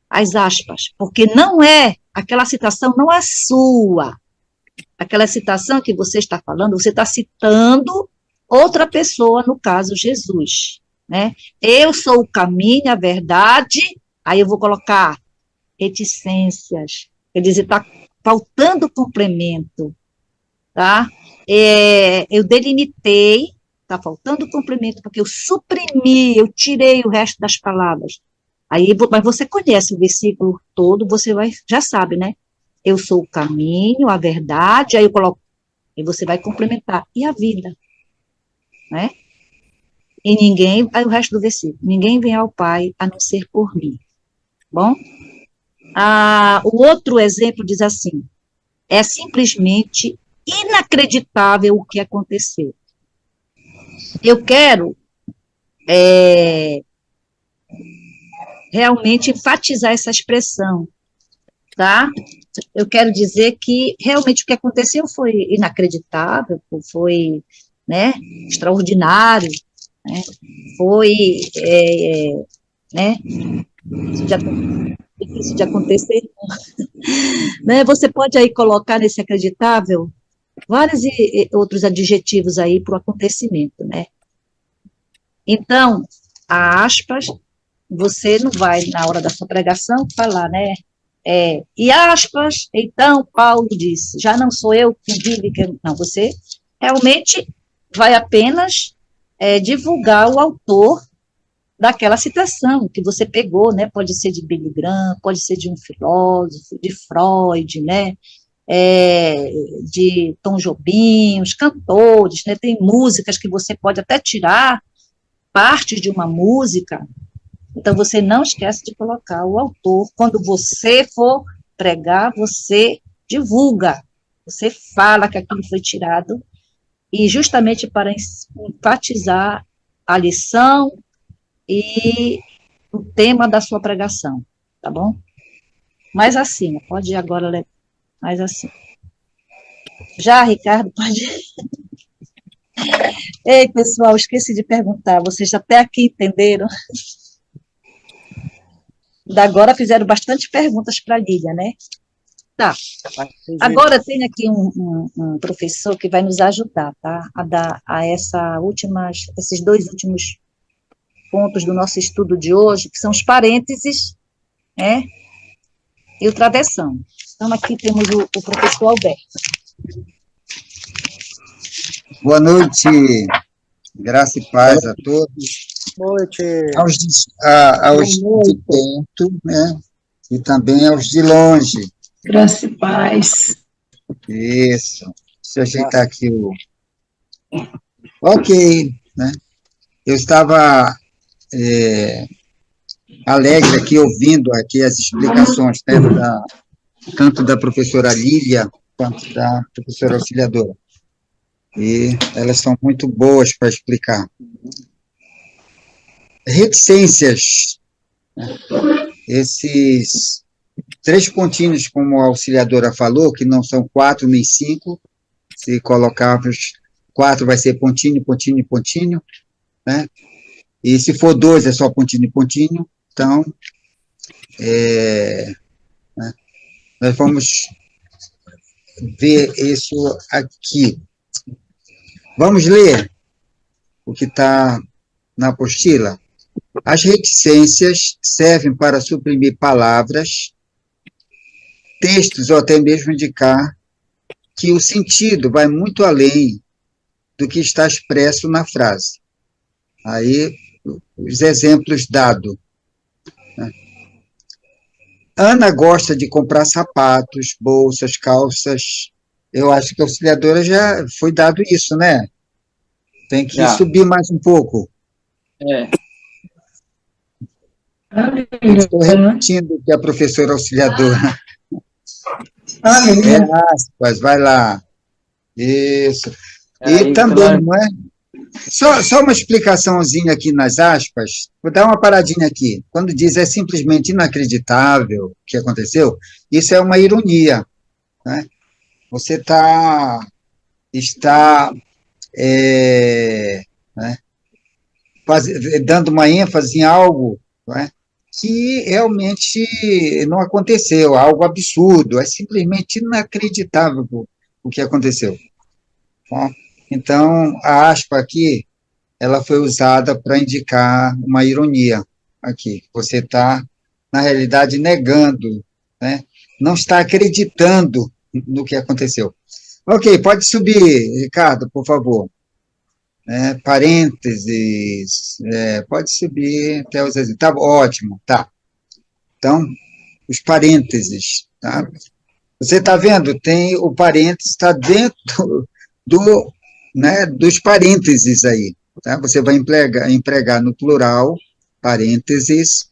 as aspas, porque não é, aquela citação não é sua, aquela citação que você está falando, você está citando outra pessoa, no caso, Jesus, né? Eu sou o caminho, a verdade, aí eu vou colocar reticências, quer dizer, está faltando complemento, tá? Eu delimitei, está faltando complemento, porque eu suprimi, eu tirei o resto das palavras. Aí, mas você conhece o versículo todo, você já sabe, né? Eu sou o caminho, a verdade, aí eu coloco, e você vai complementar, e a vida, né? E ninguém, aí o resto do versículo, ninguém vem ao Pai a não ser por mim. Bom? O outro exemplo diz assim: é simplesmente inacreditável o que aconteceu. Eu quero realmente enfatizar essa expressão, tá? Eu quero dizer que realmente o que aconteceu foi inacreditável, foi, né, extraordinário, né? Foi, né? Difícil de acontecer, né? Você pode aí colocar nesse acreditável vários outros adjetivos aí para o acontecimento, né? Então, a aspas, você não vai, na hora da sua pregação, falar, né? E aspas, então Paulo disse, já não sou eu que vive, não, você realmente vai apenas divulgar o autor daquela citação que você pegou, né? Pode ser de Billy Graham, pode ser de um filósofo, de Freud, né? De Tom Jobim, os cantores, né? Tem músicas que você pode até tirar parte de uma música. Então, você não esquece de colocar o autor. Quando você for pregar, você divulga. Você fala que aquilo foi tirado, e justamente para enfatizar a lição e o tema da sua pregação, tá bom? Mais acima, pode ir agora, mais acima. Já, Ricardo, pode ir. Ei, pessoal, esqueci de perguntar, vocês até aqui entenderam? Da agora fizeram bastante perguntas para a Lília, né? Tá. Agora tem aqui um professor que vai nos ajudar, tá? A dar a esses dois últimos pontos do nosso estudo de hoje, que são os parênteses, né? E o travessão. Então, aqui temos o professor Alberto. Boa noite, graça e paz a todos. Boa noite. Aos de perto, né? E também aos de longe. Graça e paz. Isso. Deixa eu ajeitar aqui o... Ok, né? Eu estava alegre aqui, ouvindo aqui as explicações, né, tanto da professora Lília, quanto da professora auxiliadora. E elas são muito boas para explicar. Reticências, né? Esses 3 pontinhos, como a auxiliadora falou, que não são 4 nem 5, se colocarmos 4 vai ser pontinho, pontinho, pontinho, né? E se for 2 é só pontinho, pontinho. Então, né? Nós vamos ver isso aqui. Vamos ler o que está na apostila? As reticências servem para suprimir palavras, textos ou até mesmo indicar que o sentido vai muito além do que está expresso na frase. Aí, os exemplos dados. Né? Ana gosta de comprar sapatos, bolsas, calças. Eu acho que a auxiliadora já foi dado isso, né? Tem que subir mais um pouco. Estou repetindo o que a professora auxiliadora. Aspas, vai lá. Isso. E também, não é? Só uma explicaçãozinha aqui nas aspas, vou dar uma paradinha aqui. Quando diz é simplesmente inacreditável o que aconteceu, isso é uma ironia, né? Você está né, dando uma ênfase em algo, né, que realmente não aconteceu, algo absurdo, é simplesmente inacreditável o que aconteceu. Bom, então, a aspa aqui, ela foi usada para indicar uma ironia aqui. Você está, na realidade, negando, né, não está acreditando no que aconteceu. Ok, pode subir, Ricardo, por favor. Parênteses, pode subir até os exemplos. Tá ótimo, tá. Então, os parênteses, tá? Você está vendo? Tem o parênteses, está dentro dos parênteses aí, tá? Você vai empregar no plural, parênteses,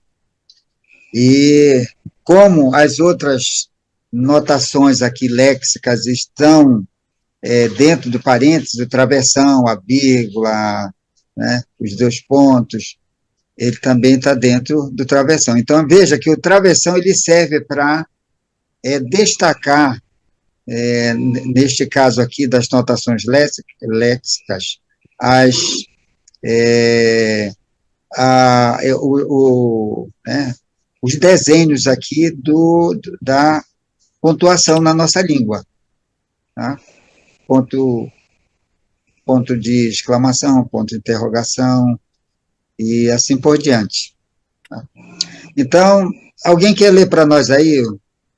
e como as outras notações aqui léxicas estão dentro do parênteses, o travessão, a vírgula, né, os 2 pontos, ele também está dentro do travessão. Então, veja que o travessão ele serve para destacar, neste caso aqui das notações léxicas, as os desenhos aqui da pontuação na nossa língua. Tá? Ponto de exclamação, ponto de interrogação, e assim por diante. Tá? Então, alguém quer ler para nós aí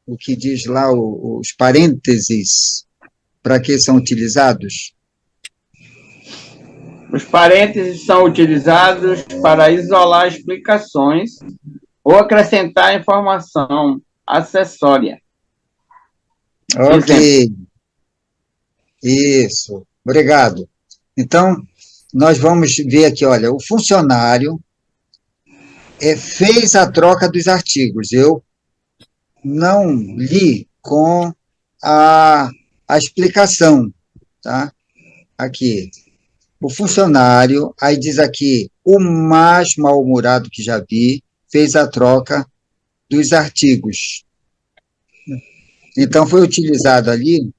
o que diz lá os parênteses, para que são utilizados? Os parênteses são utilizados para isolar explicações ou acrescentar informação acessória. Ok. Isso. Obrigado. Então, nós vamos ver aqui, olha, o funcionário fez a troca dos artigos. Eu não li com a explicação, tá? Aqui. O funcionário, aí diz aqui, o mais mal-humorado que já vi, fez a troca dos artigos. Então, foi utilizado ali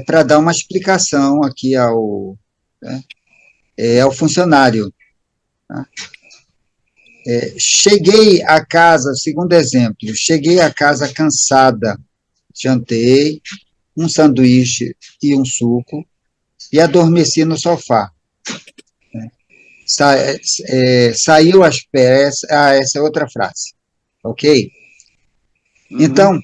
para dar uma explicação aqui ao funcionário. Tá? Cheguei a casa, segundo exemplo, cheguei a casa cansada, jantei, um sanduíche e um suco, e adormeci no sofá. Saiu às pressas. Essa é outra frase. Ok? Então,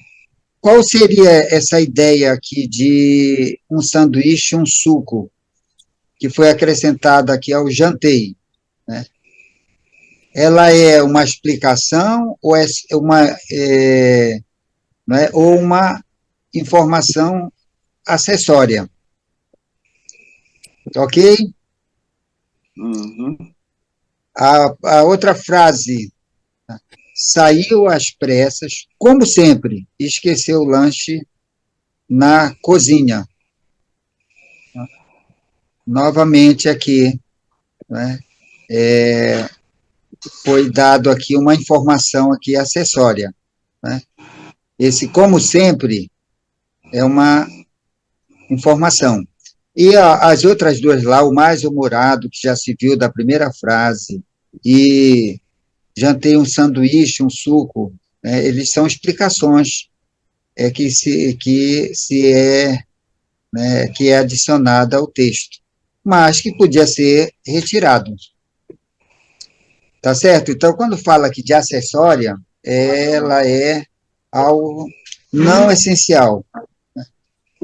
qual seria essa ideia aqui de um sanduíche e um suco, que foi acrescentada aqui ao jantei? Né? Ela é uma explicação ou é uma informação acessória? Ok? A outra frase, saiu às pressas, como sempre, esqueceu o lanche na cozinha. Novamente aqui, né, foi dado aqui uma informação aqui acessória. Né? Esse, como sempre, é uma informação. E as outras duas lá, o mais humorado, que já se viu da primeira frase, e jantei um sanduíche, um suco, eles são explicações que é adicionada ao texto, mas que podia ser retirado. Tá certo? Então, quando fala aqui de acessória, ela é algo não essencial.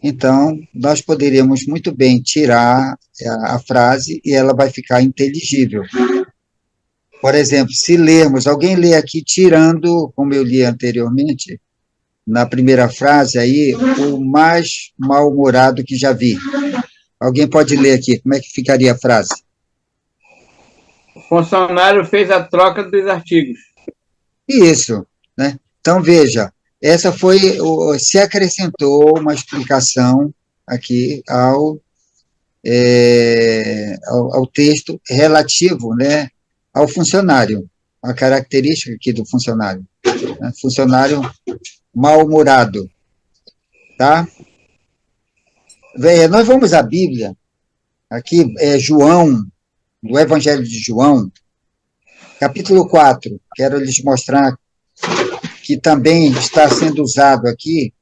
Então, nós poderíamos muito bem tirar a frase e ela vai ficar inteligível. Por exemplo, se lermos, alguém lê aqui tirando, como eu li anteriormente, na primeira frase aí, o mais mal-humorado que já vi. Alguém pode ler aqui, como é que ficaria a frase? O funcionário fez a troca dos artigos. Isso, né? Então, veja, essa foi, se acrescentou uma explicação aqui ao texto relativo, né, ao funcionário, a característica aqui do funcionário, né, funcionário mal-humorado, tá? Nós vamos à Bíblia, aqui é João, do Evangelho de João, capítulo 4, quero lhes mostrar que também está sendo usado aqui,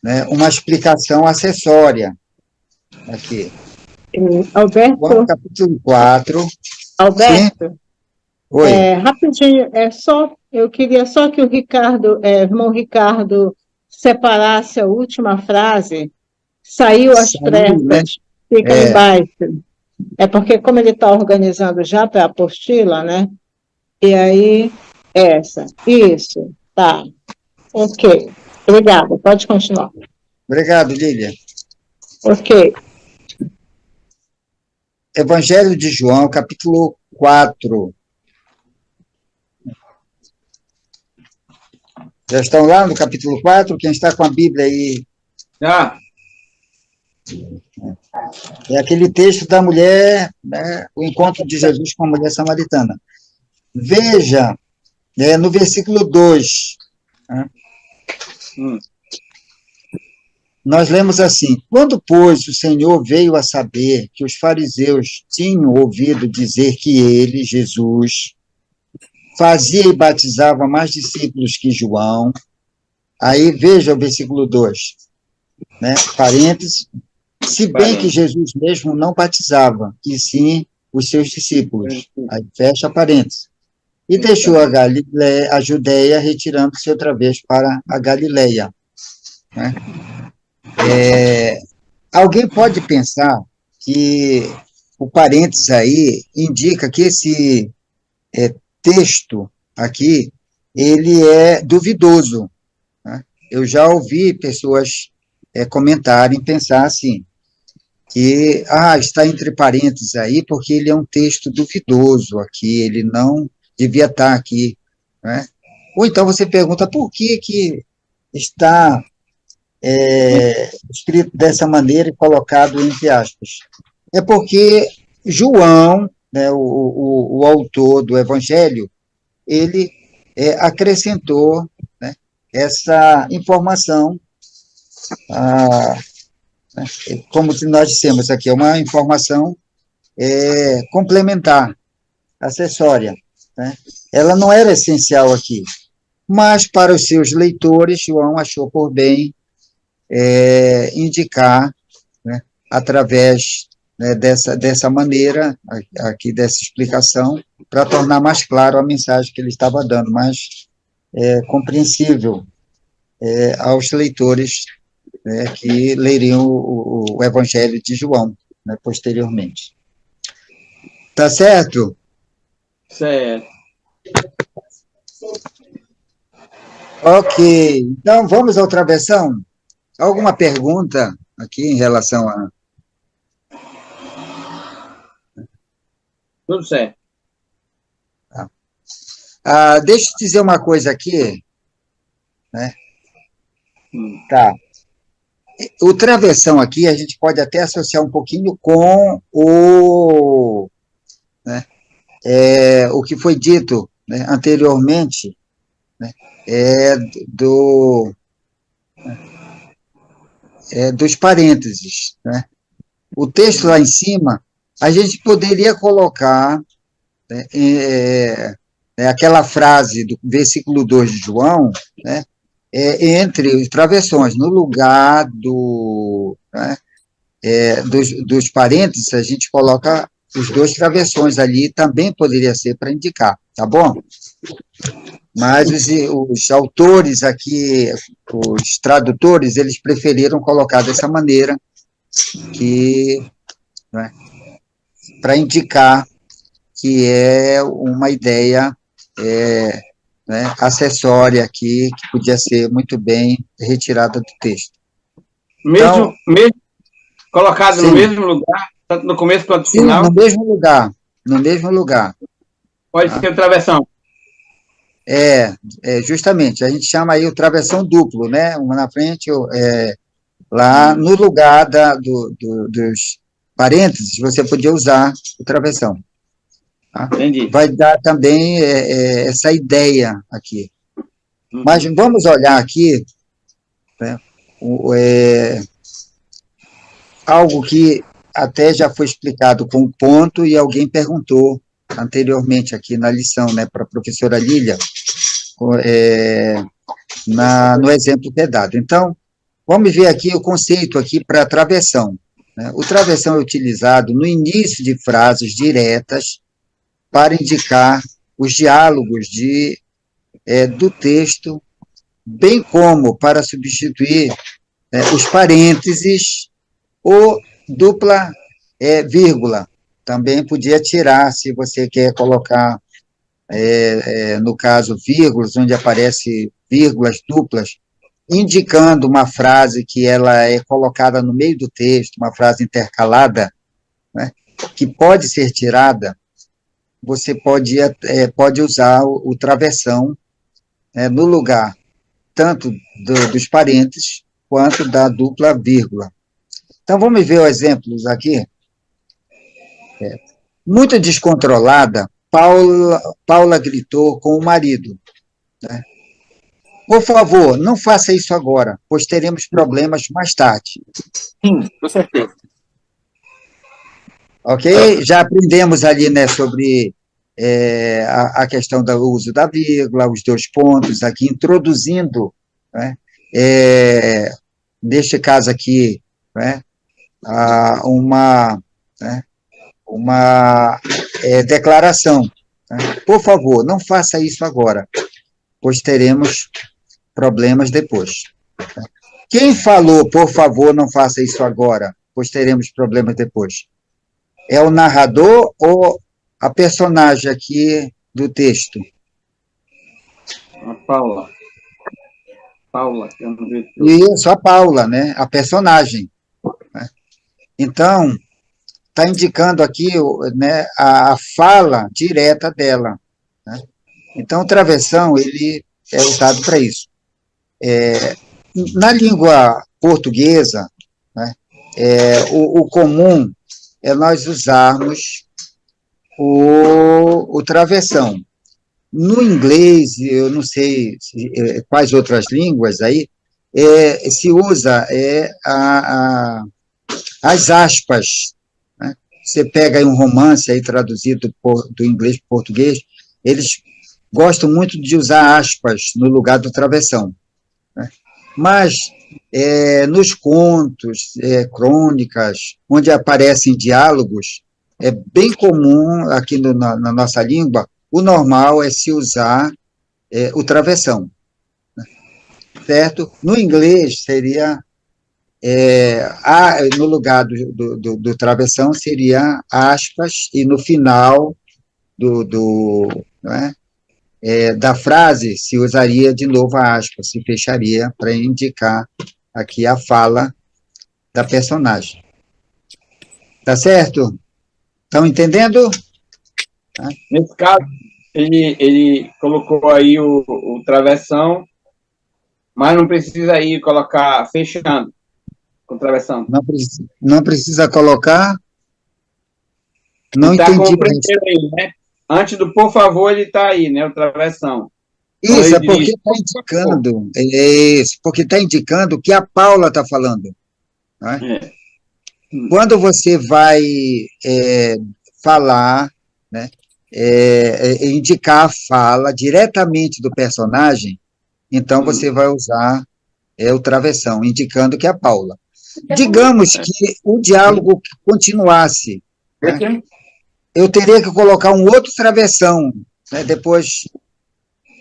né, uma explicação acessória, aqui. Alberto, João, capítulo 4. Alberto, Sim? Oi. Rapidinho, eu queria só que o irmão Ricardo separasse a última frase, saiu às pressas, né? fica embaixo. É porque, como ele está organizando já para a apostila, né? E aí, isso, tá. Ok, obrigada, pode continuar. Obrigado, Lília. Ok. Evangelho de João, capítulo 4. Já estão lá no capítulo 4? Quem está com a Bíblia aí? Já. É aquele texto da mulher, né, o encontro de Jesus com a mulher samaritana. Veja, no versículo 2. Né? nós lemos assim: quando, pois, o Senhor veio a saber que os fariseus tinham ouvido dizer que ele, Jesus, fazia e batizava mais discípulos que João, aí veja o versículo 2, né? Parênteses, se bem que Jesus mesmo não batizava, e sim os seus discípulos. Aí fecha parênteses. E deixou a Judéia, retirando-se outra vez para a Galileia. Né? Alguém pode pensar que o parênteses aí indica que esse texto aqui, ele é duvidoso. Né? Eu já ouvi pessoas comentarem, pensar assim, que está entre parênteses aí, porque ele é um texto duvidoso aqui, ele não devia estar aqui. Né? Ou então você pergunta por que está escrito dessa maneira e colocado entre aspas. É porque João, né, o autor do Evangelho, ele acrescentou, né, essa informação, como nós dissemos aqui, é uma informação complementar, acessória. Né? Ela não era essencial aqui, mas para os seus leitores, João achou por bem indicar, né, através, né, dessa maneira, aqui dessa explicação, para tornar mais claro a mensagem que ele estava dando, mais compreensível aos leitores, né, que leriam o Evangelho de João, né, posteriormente. Tá certo? Certo. Ok, então vamos ao travessão? Alguma pergunta aqui em relação a... Tudo certo. Deixa eu dizer uma coisa aqui, né? Tá. O travessão aqui, a gente pode até associar um pouquinho com né, o que foi dito, né, anteriormente, né, dos parênteses. Né? O texto lá em cima, a gente poderia colocar, né, aquela frase do versículo 2 de João, né, entre os travessões, no lugar né, dos parênteses, a gente coloca os 2 travessões ali, também poderia ser para indicar, tá bom? Mas os autores aqui, os tradutores, eles preferiram colocar dessa maneira, né, para indicar que é uma ideia né, acessória aqui, que podia ser muito bem retirada do texto. Mesmo colocado sim, no mesmo lugar, tanto no começo quanto no sim, final? no mesmo lugar. Pode ser o travessão. Justamente, a gente chama aí o travessão duplo, né? Uma na frente, lá no lugar dos parênteses, você podia usar o travessão. Tá? Entendi. Vai dar também essa ideia aqui. Mas vamos olhar aqui, né, algo que até já foi explicado com o ponto e alguém perguntou anteriormente aqui na lição, né, para a professora Lília, no exemplo que é dado. Então, vamos ver aqui o conceito aqui para travessão. Né? O travessão é utilizado no início de frases diretas para indicar os diálogos do texto, bem como para substituir os parênteses ou dupla vírgula. Também podia tirar, se você quer colocar, no caso, vírgulas, onde aparece vírgulas duplas, indicando uma frase que ela é colocada no meio do texto, uma frase intercalada, né, que pode ser tirada, você pode usar o travessão no lugar tanto dos parênteses quanto da dupla vírgula. Então, vamos ver os exemplos aqui. Muito descontrolada, Paula gritou com o marido. Né? Por favor, não faça isso agora, pois teremos problemas mais tarde. Sim, com certeza. Ok? Já aprendemos ali, né, sobre a questão do uso da vírgula, os dois pontos aqui, introduzindo, né, neste caso aqui, né, né, uma declaração. Né? Por favor, não faça isso agora, pois teremos problemas depois. Quem falou, por favor, não faça isso agora, pois teremos problemas depois? É o narrador ou a personagem aqui do texto? A Paula. Paula, que eu não vi. Isso, a Paula, né? A personagem. Né? Então, está indicando aqui, né, a fala direta dela. Né? Então, o travessão, ele é usado para isso. Na língua portuguesa, né, o comum é nós usarmos o travessão. No inglês, eu não sei quais outras línguas aí, se usa as aspas. Né? Você pega aí um romance aí traduzido do inglês para o português, eles gostam muito de usar aspas no lugar do travessão. Né? Mas nos contos, crônicas, onde aparecem diálogos, é bem comum aqui na nossa língua, o normal é se usar o travessão. Né? Certo? No inglês seria, no lugar do travessão seria aspas, e no final né, da frase se usaria de novo a aspas, se fecharia para indicar aqui a fala da personagem. Tá certo? Estão entendendo? Nesse caso, ele colocou aí o travessão, mas não precisa aí colocar fechando com o travessão. Não precisa colocar? Não tá entendi. Com o aí, né? Antes do por favor, ele está aí, né? O travessão. Isso, é porque está indicando, porque está indicando o que a Paula está falando. Né? Quando você vai falar, né, indicar a fala diretamente do personagem, então você vai usar o travessão, indicando que é a Paula. Digamos que o diálogo continuasse, né, eu teria que colocar um outro travessão, né, depois.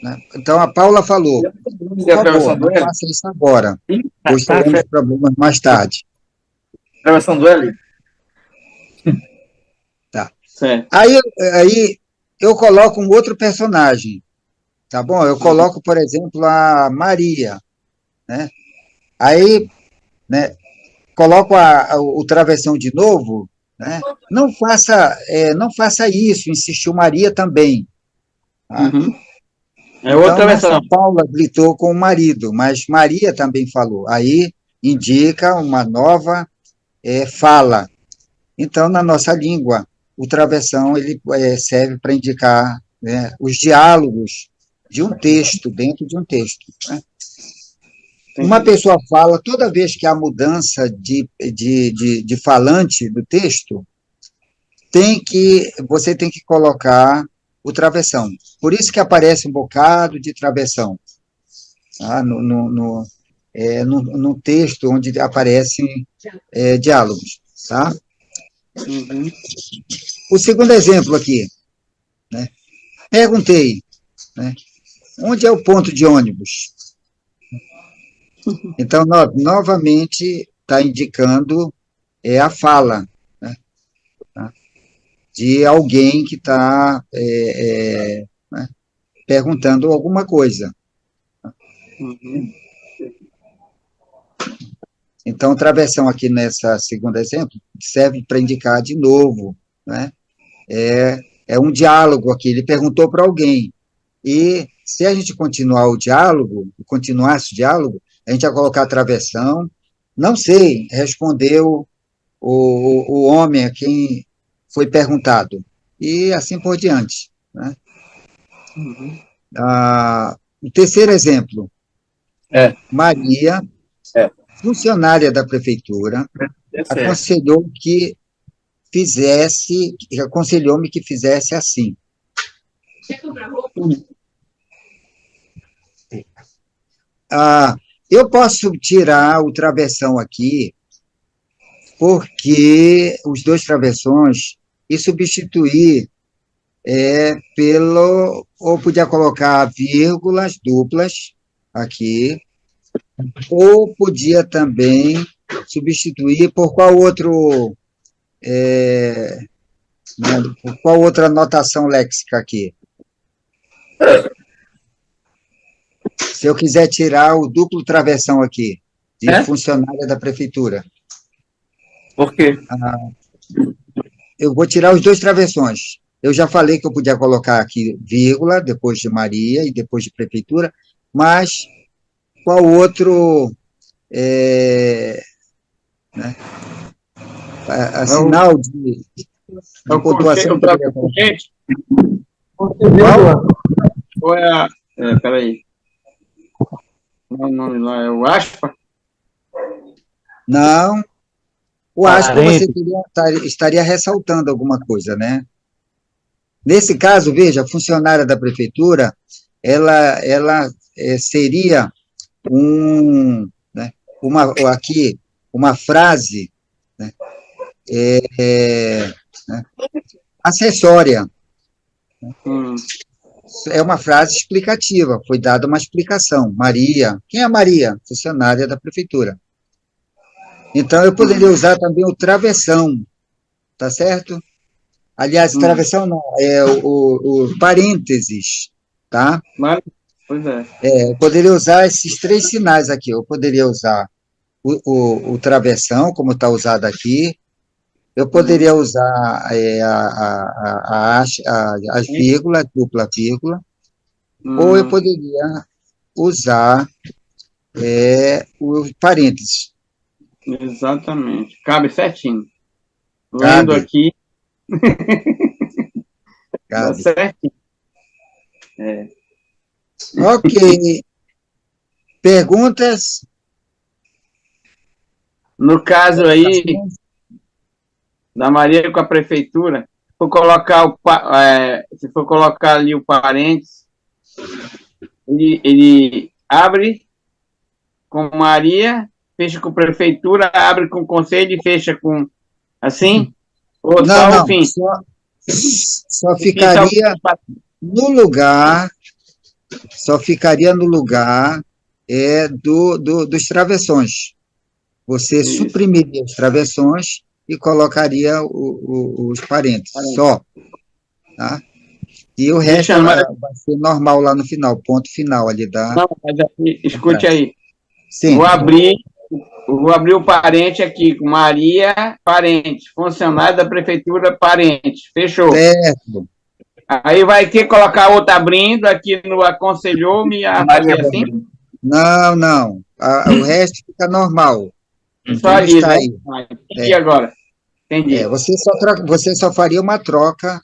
Né? Então, a Paula falou, por favor, não faça isso agora, pois teremos problemas mais tarde. Travessão do L? Tá. Aí eu coloco um outro personagem, tá bom? Eu coloco, por exemplo, a Maria, né? Aí, né, coloco o travessão de novo, né? Não faça isso, insistiu Maria também. Tá? Uhum. Então, a Paula gritou com o marido, mas Maria também falou. Aí indica uma nova fala. Então, na nossa língua, o travessão ele serve para indicar, né, os diálogos de um texto, dentro de um texto. Né? Uma pessoa fala, toda vez que há mudança de falante do texto, você tem que colocar o travessão. Por isso que aparece um bocado de travessão, tá? no texto onde aparecem diálogos. Tá? Uhum. O segundo exemplo aqui. Né? Perguntei, né, onde é o ponto de ônibus? Então, novamente, está indicando a fala, né, tá? De alguém que está né, perguntando alguma coisa. Uhum. Então, travessão aqui nessa segundo exemplo serve para indicar de novo, né? É um diálogo aqui, ele perguntou para alguém. E se a gente continuasse o diálogo, a gente ia colocar travessão, não sei, respondeu o homem a quem foi perguntado, e assim por diante. Né? Uhum. O terceiro exemplo, É. Maria, funcionária da prefeitura, aconselhou-me que fizesse assim. Eu posso tirar o travessão aqui, porque os dois travessões, e substituir ou podia colocar vírgulas duplas aqui, ou podia também substituir por qual outra anotação léxica aqui? Se eu quiser tirar o duplo travessão aqui, de funcionária da prefeitura. Por quê? Eu vou tirar os dois travessões. Eu já falei que eu podia colocar aqui vírgula, depois de Maria e depois de prefeitura, mas qual outro sinal de pontuação? Qual é peraí. O nome lá é o aspa? Não. O aspa você estaria ressaltando alguma coisa, né? Nesse caso, veja, a funcionária da prefeitura, ela seria uma frase, né, acessória. É uma frase explicativa, foi dada uma explicação. Maria, quem é Maria? Funcionária da prefeitura. Então, eu poderia usar também o travessão, tá certo? Aliás, travessão não, é o parênteses, tá? Pois é. Eu poderia usar esses três sinais aqui. Eu poderia usar o travessão, como está usado aqui. Eu poderia usar as vírgulas, dupla vírgula, ou eu poderia usar os parênteses. Exatamente. Cabe certinho. Lendo aqui. Dá certinho. Ok. Perguntas? No caso aí, da Maria com a prefeitura, se for colocar ali o parênteses, ele abre com Maria, fecha com prefeitura, abre com conselho e fecha com assim? Ou não, o fim? Só ficaria no lugar, dos travessões. Você suprimiria os travessões e colocaria os parênteses, só. Tá? E o resto vai ser normal lá no final, ponto final ali da... Não, mas aqui, escute aí. Sim. Vou abrir o parente aqui, com Maria, parente, funcionário da prefeitura, parente, fechou. Certo. Aí vai ter que colocar outra abrindo aqui no aconselhou-me a fazer assim? Não. O resto fica normal. Só ali, está né? aí. E agora? Entendi. Você só faria uma troca.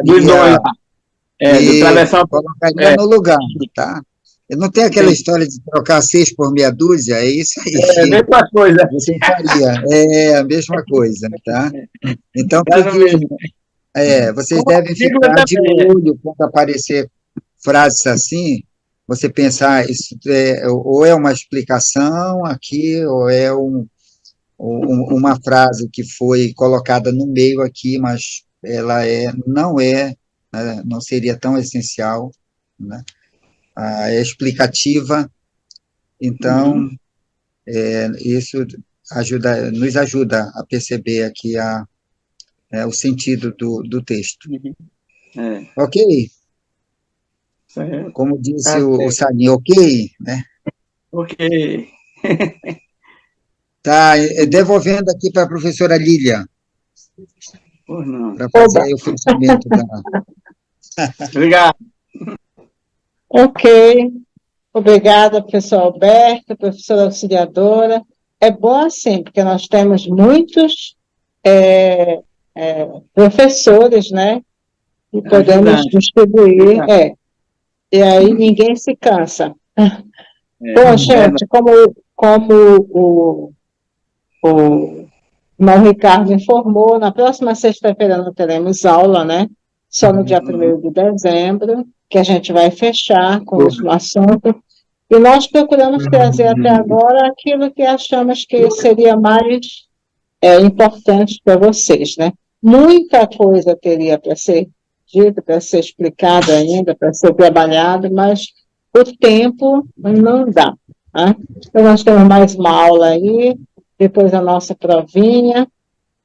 Dos dois. Do travessão. Colocaria no lugar, tá? Eu não tenho aquela história de trocar 6 por meia dúzia, é isso aí. É a mesma coisa. Você faria, a mesma coisa, tá? Então, vocês devem ficar de olho quando aparecer frases assim, você pensar, isso ou é uma explicação aqui, ou é uma frase que foi colocada no meio aqui, mas ela não seria tão essencial, né? É explicativa, então, isso nos ajuda a perceber aqui o sentido do texto. Ok? Como disse o Salim, ok? Né? Ok. Tá, devolvendo aqui para a professora Lília, para fazer aí o fechamento da... Obrigado. Ok. Obrigada, professor Alberto, professora auxiliadora. É bom assim, porque nós temos muitos professores, né? E podemos distribuir, e aí ninguém se cansa. Bom, gente, como o irmão Ricardo informou, na próxima sexta-feira não teremos aula, né? Só no dia 1º de dezembro, que a gente vai fechar com o último assunto. E nós procuramos trazer até agora aquilo que achamos que seria mais importante para vocês, né? Muita coisa teria para ser dita, para ser explicada ainda, para ser trabalhado, mas o tempo não dá, né? Então, nós temos mais uma aula aí, depois a nossa provinha,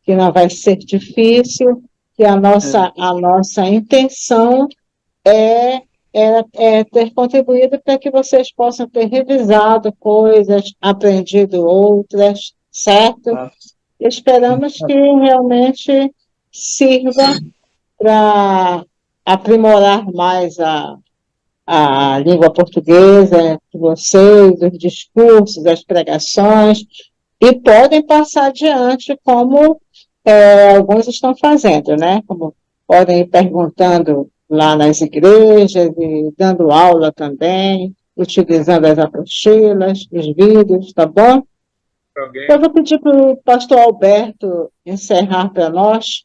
que não vai ser difícil, que a nossa intenção é ter contribuído para que vocês possam ter revisado coisas, aprendido outras, certo? Esperamos que realmente sirva para aprimorar mais a língua portuguesa de vocês, os discursos, as pregações, e podem passar adiante como alguns estão fazendo, né? Como podem ir perguntando lá nas igrejas e dando aula também, utilizando as apostilas, os vídeos, tá bom? Eu vou pedir para o pastor Alberto encerrar para nós,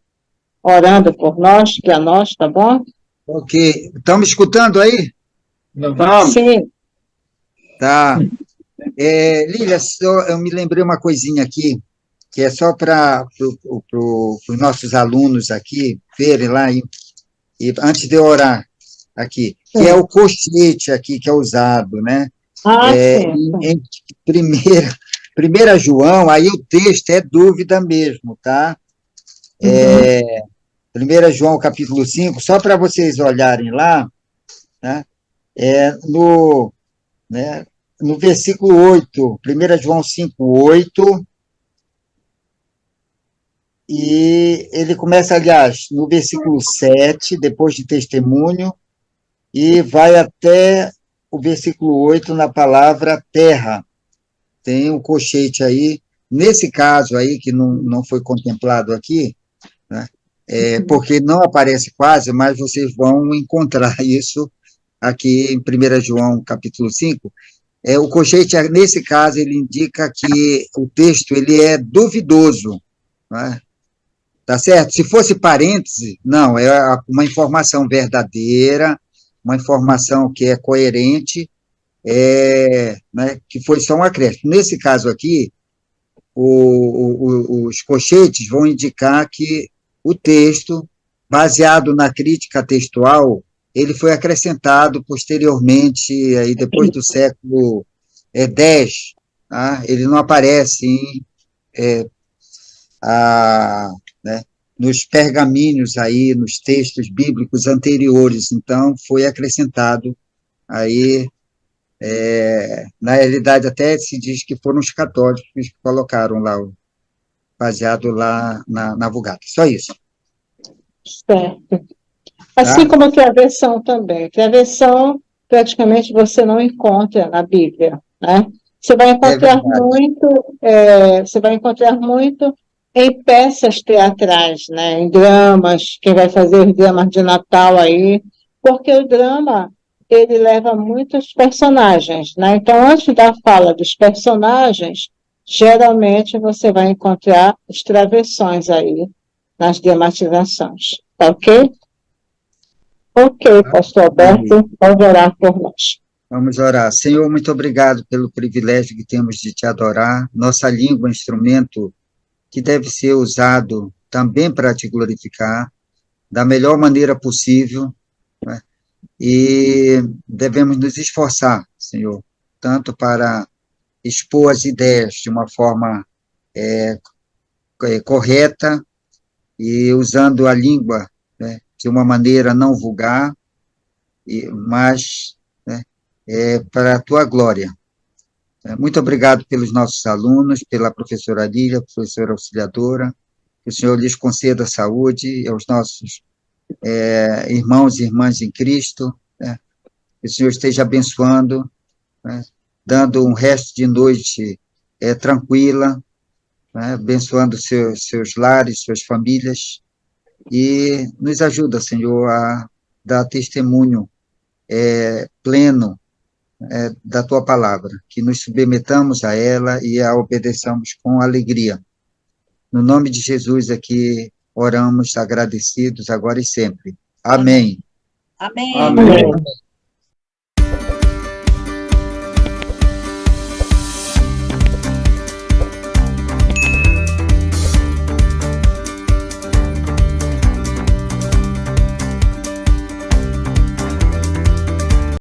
orando por nós, que é nós, tá bom? Ok. Estão me escutando aí? Sim. Tá. Lília, eu me lembrei uma coisinha aqui, que é só para os nossos alunos aqui verem lá, e antes de eu orar aqui, que é o colchete aqui que é usado, né? Sim. Em primeira João, aí o texto é dúvida mesmo, tá? 1 João, capítulo 5, só para vocês olharem lá, tá? No versículo 8, 1 João 5, 8, e ele começa, aliás, no versículo 7, depois de testemunho, e vai até o versículo 8 na palavra terra. Tem um colchete aí, nesse caso aí, que não foi contemplado aqui, né? Porque não aparece quase, mas vocês vão encontrar isso aqui em 1 João, capítulo 5. O colchete, nesse caso, ele indica que o texto ele é duvidoso, né? Tá certo? Se fosse parêntese, não, é uma informação verdadeira, uma informação que é coerente, né, que foi só um acréscimo. Nesse caso aqui, os colchetes vão indicar que o texto, baseado na crítica textual, ele foi acrescentado posteriormente, aí depois do século X, tá? Ele não aparece né, nos pergaminhos aí, nos textos bíblicos anteriores, então foi acrescentado aí, na realidade até se diz que foram os católicos que colocaram lá, baseado lá na Vulgata, só isso. Certo. Assim como que a versão também, que a versão praticamente você não encontra na Bíblia, né? Você vai encontrar muito em peças teatrais, né? Em dramas, quem vai fazer os dramas de Natal aí, porque o drama, ele leva muitos personagens, né? Então, antes da fala dos personagens, geralmente você vai encontrar os travessões aí nas dramatizações, tá ok? Ok, pastor Alberto, pode orar por nós. Vamos orar. Senhor, muito obrigado pelo privilégio que temos de te adorar. Nossa língua é um instrumento que deve ser usado também para te glorificar, da melhor maneira possível, né? E devemos nos esforçar, Senhor, tanto para expor as ideias de uma forma correta e usando a língua, né, de uma maneira não vulgar, mas, né, para a tua glória. Muito obrigado pelos nossos alunos, pela professora Lília, professora auxiliadora, que o Senhor lhes conceda saúde, aos nossos irmãos e irmãs em Cristo, né, que o Senhor esteja abençoando, né, dando um resto de noite tranquila, né, abençoando seus lares, suas famílias, e nos ajuda, Senhor, a dar testemunho pleno da tua palavra, que nos submetamos a ela e a obedeçamos com alegria. No nome de Jesus aqui, oramos agradecidos agora e sempre. Amém. Amém. Amém.